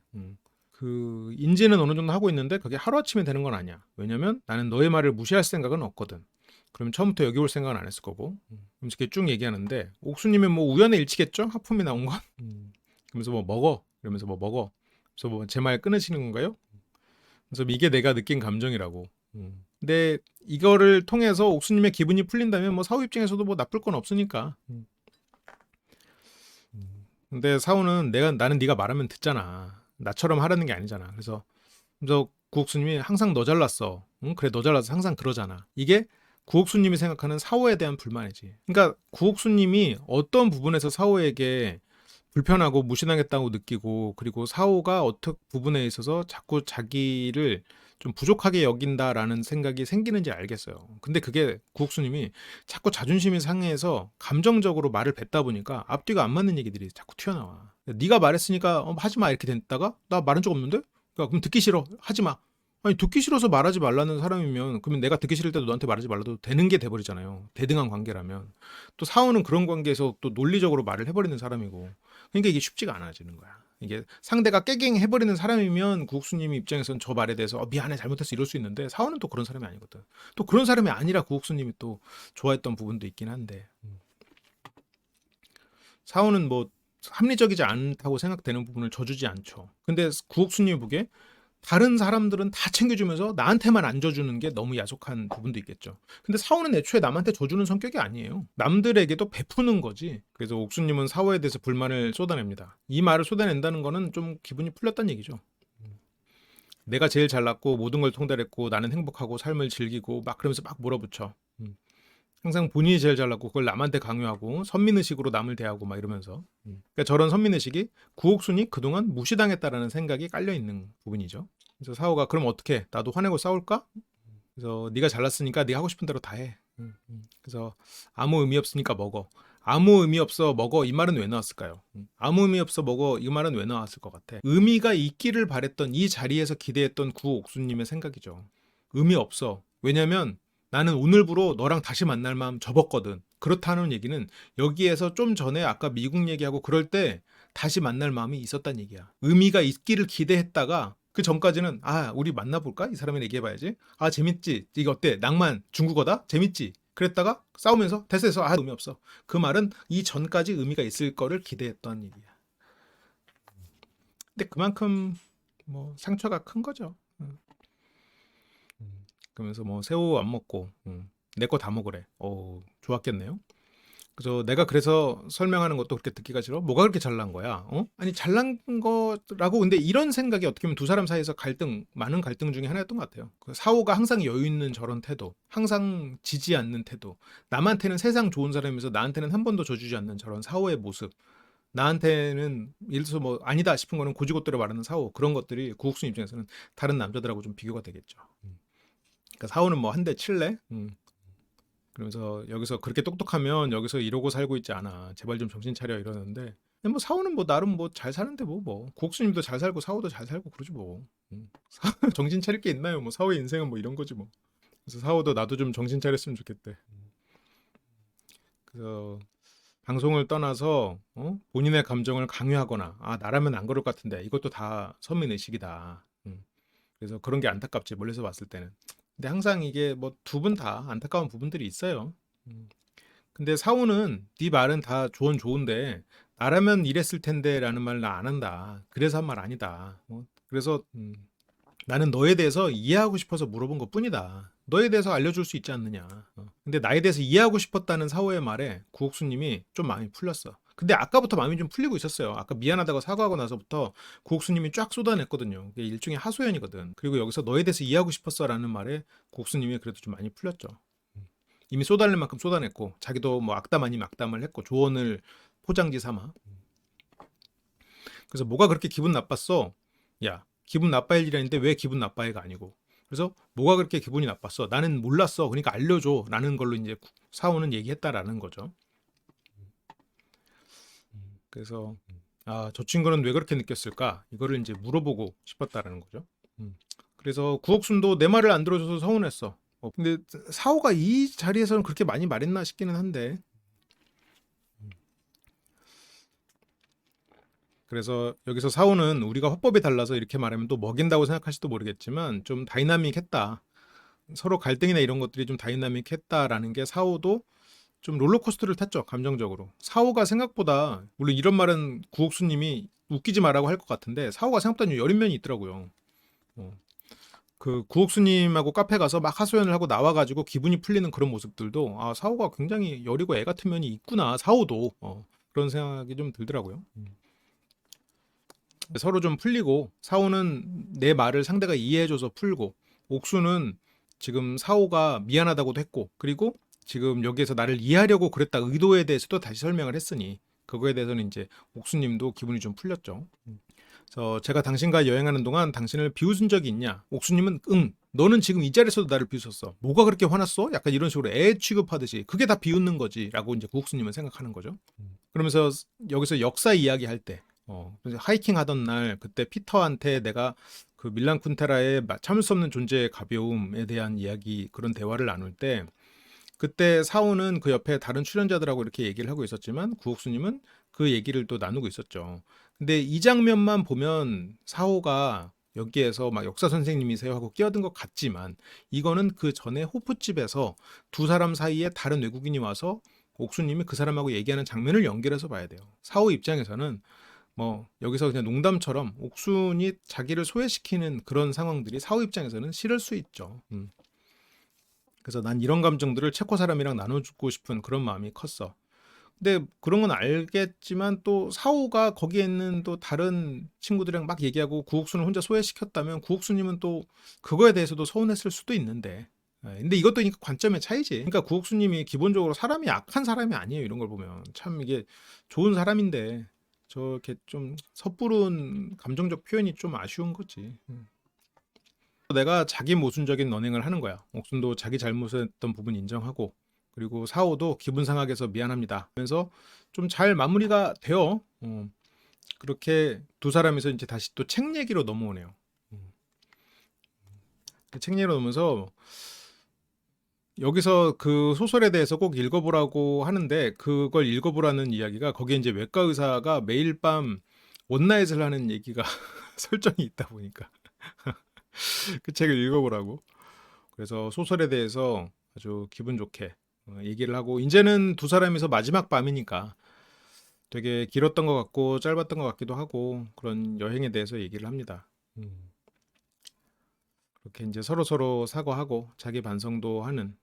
그 인지는 어느 정도 하고 있는데 그게 하루아침에 되는 건 아니야. 왜냐면 나는 너의 말을 무시할 생각은 없거든. 그럼 처음부터 여기 올 생각은 안 했을 거고. 이렇게 쭉 얘기하는데 옥수님은 뭐 우연의 일치겠죠? 하품이 나온 건. 그러면서 뭐 먹어. 이러면서 뭐 먹어. 그래서 뭐 제 말 끊으시는 건가요? 그래서 이게 내가 느낀 감정이라고. 근데 이거를 통해서 옥수님의 기분이 풀린다면 뭐 사우 입장에서도 뭐 나쁠 건 없으니까. 근데 사우는 나는 네가 말하면 듣잖아. 나처럼 하라는 게 아니잖아. 그래서 구옥수님이 항상 너 잘났어. 응? 그래 너 잘나서 항상 그러잖아. 이게 구옥수님이 생각하는 사오에 대한 불만이지. 그러니까 구옥수님이 어떤 부분에서 사오에게 불편하고 무시당했다고 느끼고, 그리고 사오가 어떤 부분에 있어서 자꾸 자기를 좀 부족하게 여긴다라는 생각이 생기는지 알겠어요. 근데 그게 구옥수님이 자꾸 자존심이 상해서 감정적으로 말을 뱉다 보니까 앞뒤가 안 맞는 얘기들이 자꾸 튀어나와. 네가 말했으니까 하지 마 이렇게 됐다가 나 말한 적 없는데? 그러니까 그럼 듣기 싫어 하지 마. 아니 듣기 싫어서 말하지 말라는 사람이면 그러면 내가 듣기 싫을 때도 너한테 말하지 말라도 되는 게 돼버리잖아요. 대등한 관계라면. 또 사오는 그런 관계에서 또 논리적으로 말을 해버리는 사람이고, 그러니까 이게 쉽지가 않아지는 거야. 이게 상대가 깨갱 해버리는 사람이면 구옥수님 입장에서는 저 말에 대해서 미안해 잘못했어 이럴 수 있는데 사오는 또 그런 사람이 아니거든. 또 그런 사람이 아니라 구옥수님이 또 좋아했던 부분도 있긴 한데, 사오는 뭐 합리적이지 않다고 생각되는 부분을 져주지 않죠. 근데 구옥수님이 보기에 다른 사람들은 다 챙겨주면서 나한테만 안 줘주는 게 너무 야속한 부분도 있겠죠. 근데 사오는 애초에 남한테 줘주는 성격이 아니에요. 남들에게도 베푸는 거지. 그래서 옥수님은 사오에 대해서 불만을 쏟아냅니다. 이 말을 쏟아낸다는 거는 좀 기분이 풀렸다는 얘기죠. 내가 제일 잘났고 모든 걸 통달했고 나는 행복하고 삶을 즐기고 막 그러면서 막 몰아붙여. 항상 본인이 제일 잘났고 그걸 남한테 강요하고 선민의식으로 남을 대하고 막 이러면서. 그러니까 저런 선민의식이 구옥순이 그동안 무시당했다라는 생각이 깔려있는 부분이죠. 그래서 사오가 그럼 어떻게 나도 화내고 싸울까? 그래서 네가 잘났으니까 네가 하고 싶은 대로 다 해. 그래서 아무 의미 없으니까 먹어. 아무 의미 없어 먹어 이 말은 왜 나왔을까요? 아무 의미 없어 먹어 이 말은 왜 나왔을 것 같아? 의미가 있기를 바랬던 이 자리에서 기대했던 구옥수님의 생각이죠. 의미 없어. 왜냐면 나는 오늘부로 너랑 다시 만날 마음 접었거든. 그렇다는 얘기는 여기에서 좀 전에 아까 미국 얘기하고 그럴 때 다시 만날 마음이 있었단 얘기야. 의미가 있기를 기대했다가 그 전까지는 우리 만나볼까? 이 사람이랑 얘기해봐야지. 재밌지? 이게 어때? 낭만 중국어다? 재밌지? 그랬다가 싸우면서 됐어 의미 없어. 그 말은 이 전까지 의미가 있을 거를 기대했던 얘기야. 근데 그만큼 뭐 상처가 큰 거죠. 그러면서 뭐 새우 안 먹고 내 거 다 먹으래. 좋았겠네요. 그래서 설명하는 것도 그렇게 듣기가 싫어? 뭐가 그렇게 잘난 거야? 아니 잘난 거라고. 근데 이런 생각이 어떻게 보면 두 사람 사이에서 많은 갈등 중에 하나였던 것 같아요. 사오가 항상 여유 있는 저런 태도, 항상 지지 않는 태도, 남한테는 세상 좋은 사람이면서 나한테는 한 번도 줘주지 않는 저런 사오의 모습, 나한테는 예를 들어서 뭐 아니다 싶은 거는 고지고대로 말하는 사오, 그런 것들이 구옥순 입장에서는 다른 남자들하고 좀 비교가 되겠죠. 그러니까 사오는 뭐 한 대 칠래? 그러면서 여기서 그렇게 똑똑하면 여기서 이러고 살고 있지 않아. 제발 좀 정신 차려 이러는데 뭐 사오는 뭐 나름 뭐 잘 사는데 뭐 구옥수님도 잘 살고 사오도 잘 살고 그러지 뭐. 정신 차릴 게 있나요? 뭐 사오의 인생은 뭐 이런 거지 뭐. 그래서 사오도 나도 좀 정신 차렸으면 좋겠대. 그래서 방송을 떠나서 본인의 감정을 강요하거나 나라면 안 그럴 것 같은데 이것도 다 선민의식이다. 그래서 그런 게 안타깝지 멀리서 봤을 때는. 근데 항상 이게 뭐 두 분 다 안타까운 부분들이 있어요. 근데 사오는 네 말은 다 좋은데 나라면 이랬을 텐데라는 말 나 안 한다. 그래서 한 말 아니다. 그래서 나는 너에 대해서 이해하고 싶어서 물어본 것뿐이다. 너에 대해서 알려줄 수 있지 않느냐. 근데 나에 대해서 이해하고 싶었다는 사오의 말에 구옥수님이 좀 마음이 풀렸어. 근데 아까부터 마음이 좀 풀리고 있었어요. 아까 미안하다고 사과하고 나서부터 구옥수님이 쫙 쏟아냈거든요. 이게 일종의 하소연이거든. 그리고 여기서 너에 대해서 이해하고 싶었어라는 말에 구옥수님이 그래도 좀 많이 풀렸죠. 이미 쏟아낼 만큼 쏟아냈고 자기도 뭐 악담 아니면 악담을 했고 조언을 포장지 삼아. 그래서 뭐가 그렇게 기분 나빴어? 야, 기분 나빠할 일이 왜 기분 나빠해가 아니고. 그래서 뭐가 그렇게 기분이 나빴어? 나는 몰랐어. 그러니까 알려줘. 라는 걸로 이제 사오는 얘기했다라는 거죠. 그래서 저 친구는 왜 그렇게 느꼈을까? 이거를 이제 물어보고 싶었다라는 거죠. 그래서 구옥순도 내 말을 안 들어줘서 서운했어. 근데 사오가 이 자리에서는 그렇게 많이 말했나 싶기는 한데. 그래서 여기서 사오는 우리가 화법이 달라서 이렇게 말하면 또 먹인다고 생각할지도 모르겠지만 좀 다이나믹했다. 서로 갈등이나 이런 것들이 좀 다이나믹했다라는 게 사오도 좀 롤러코스터를 탔죠. 감정적으로. 사오가 생각보다 물론 이런 말은 구옥수님이 웃기지 말라고 할 것 같은데 사오가 생각보다 좀 여린 면이 있더라고요. 그 구옥수님하고 카페 가서 막 하소연을 하고 나와가지고 기분이 풀리는 그런 모습들도 사오가 굉장히 여리고 애 같은 면이 있구나. 사오도 그런 생각이 좀 들더라고요. 서로 좀 풀리고 사오는 내 말을 상대가 이해해줘서 풀고 옥수는 지금 사오가 미안하다고도 했고 그리고 지금 여기에서 나를 이해하려고 그랬다 의도에 대해서도 다시 설명을 했으니 그거에 대해서는 이제 옥수님도 기분이 좀 풀렸죠. 그래서 제가 당신과 여행하는 동안 당신을 비웃은 적이 있냐? 옥수님은 응. 너는 지금 이 자리에서도 나를 비웃었어. 뭐가 그렇게 화났어? 약간 이런 식으로 애 취급하듯이 그게 다 비웃는 거지 라고 이제 구옥수님은 생각하는 거죠. 그러면서 여기서 역사 이야기할 때 하이킹 하던 날 그때 피터한테 내가 그 밀란 쿤테라의 참을 수 없는 존재의 가벼움에 대한 이야기 그런 대화를 나눌 때 그때 사오는 그 옆에 다른 출연자들하고 이렇게 얘기를 하고 있었지만 구옥수님은 그 얘기를 또 나누고 있었죠. 근데 이 장면만 보면 사오가 여기에서 막 역사 선생님이세요 하고 끼어든 것 같지만 이거는 그 전에 호프집에서 두 사람 사이에 다른 외국인이 와서 옥수님이 그 사람하고 얘기하는 장면을 연결해서 봐야 돼요. 사오 입장에서는 뭐 여기서 그냥 농담처럼 옥순이 자기를 소외시키는 그런 상황들이 사후 입장에서는 싫을 수 있죠. 그래서 난 이런 감정들을 체코 사람이랑 나눠주고 싶은 그런 마음이 컸어. 근데 그런 건 알겠지만 또 사오가 거기에 있는 또 다른 친구들이랑 막 얘기하고 구옥순을 혼자 소외시켰다면 구옥순님은 또 그거에 대해서도 서운했을 수도 있는데. 근데 이것도 그러니까 관점의 차이지. 그러니까 구옥순님이 기본적으로 사람이 악한 사람이 아니에요. 이런 걸 보면 참 이게 좋은 사람인데 저렇게 좀 섣부른 감정적 표현이 좀 아쉬운 거지. 내가 자기 모순적인 언행을 하는 거야. 옥순도 자기 잘못했던 부분 인정하고, 그리고 사오도 기분 상하게 해서 미안합니다 하면서 좀 잘 마무리가 돼요. 그렇게 두 사람이서 이제 다시 또 책 얘기로 넘어오네요. 책 얘기로 넘어서 여기서 그 소설에 대해서 꼭 읽어보라고 하는데, 그걸 읽어보라는 이야기가 거기에 이제 외과 의사가 매일 밤 원나잇을 하는 얘기가 설정이 있다 보니까 그 책을 읽어보라고. 그래서 소설에 대해서 아주 기분 좋게 얘기를 하고, 이제는 두 사람이서 마지막 밤이니까 되게 길었던 것 같고 짧았던 것 같기도 하고 그런 여행에 대해서 얘기를 합니다. 그렇게 이제 서로 사과하고 자기 반성도 하는.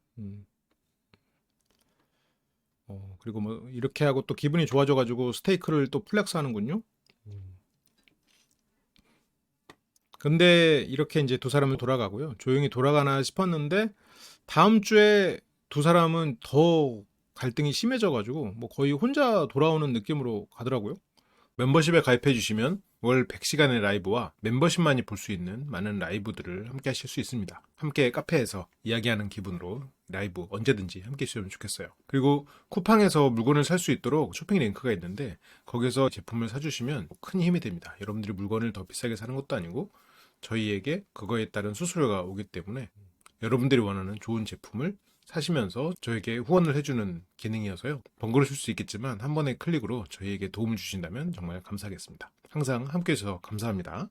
그리고 뭐 이렇게 하고 또 기분이 좋아져가지고 스테이크를 또 플렉스 하는군요. 근데 이렇게 이제 두 사람은 돌아가고요. 조용히 돌아가나 싶었는데 다음 주에 두 사람은 더 갈등이 심해져가지고 뭐 거의 혼자 돌아오는 느낌으로 가더라고요. 멤버십에 가입해 주시면 월 100시간의 라이브와 멤버십만이 볼 수 있는 많은 라이브들을 함께 하실 수 있습니다. 함께 카페에서 이야기하는 기분으로 라이브 언제든지 함께 해주시면 좋겠어요. 그리고 쿠팡에서 물건을 살 수 있도록 쇼핑 링크가 있는데 거기서 제품을 사주시면 큰 힘이 됩니다. 여러분들이 물건을 더 비싸게 사는 것도 아니고 저희에게 그거에 따른 수수료가 오기 때문에 여러분들이 원하는 좋은 제품을 사시면서 저에게 후원을 해주는 기능이어서요. 번거로우실 수 있겠지만 한 번의 클릭으로 저희에게 도움을 주신다면 정말 감사하겠습니다. 항상 함께 해주셔서 감사합니다.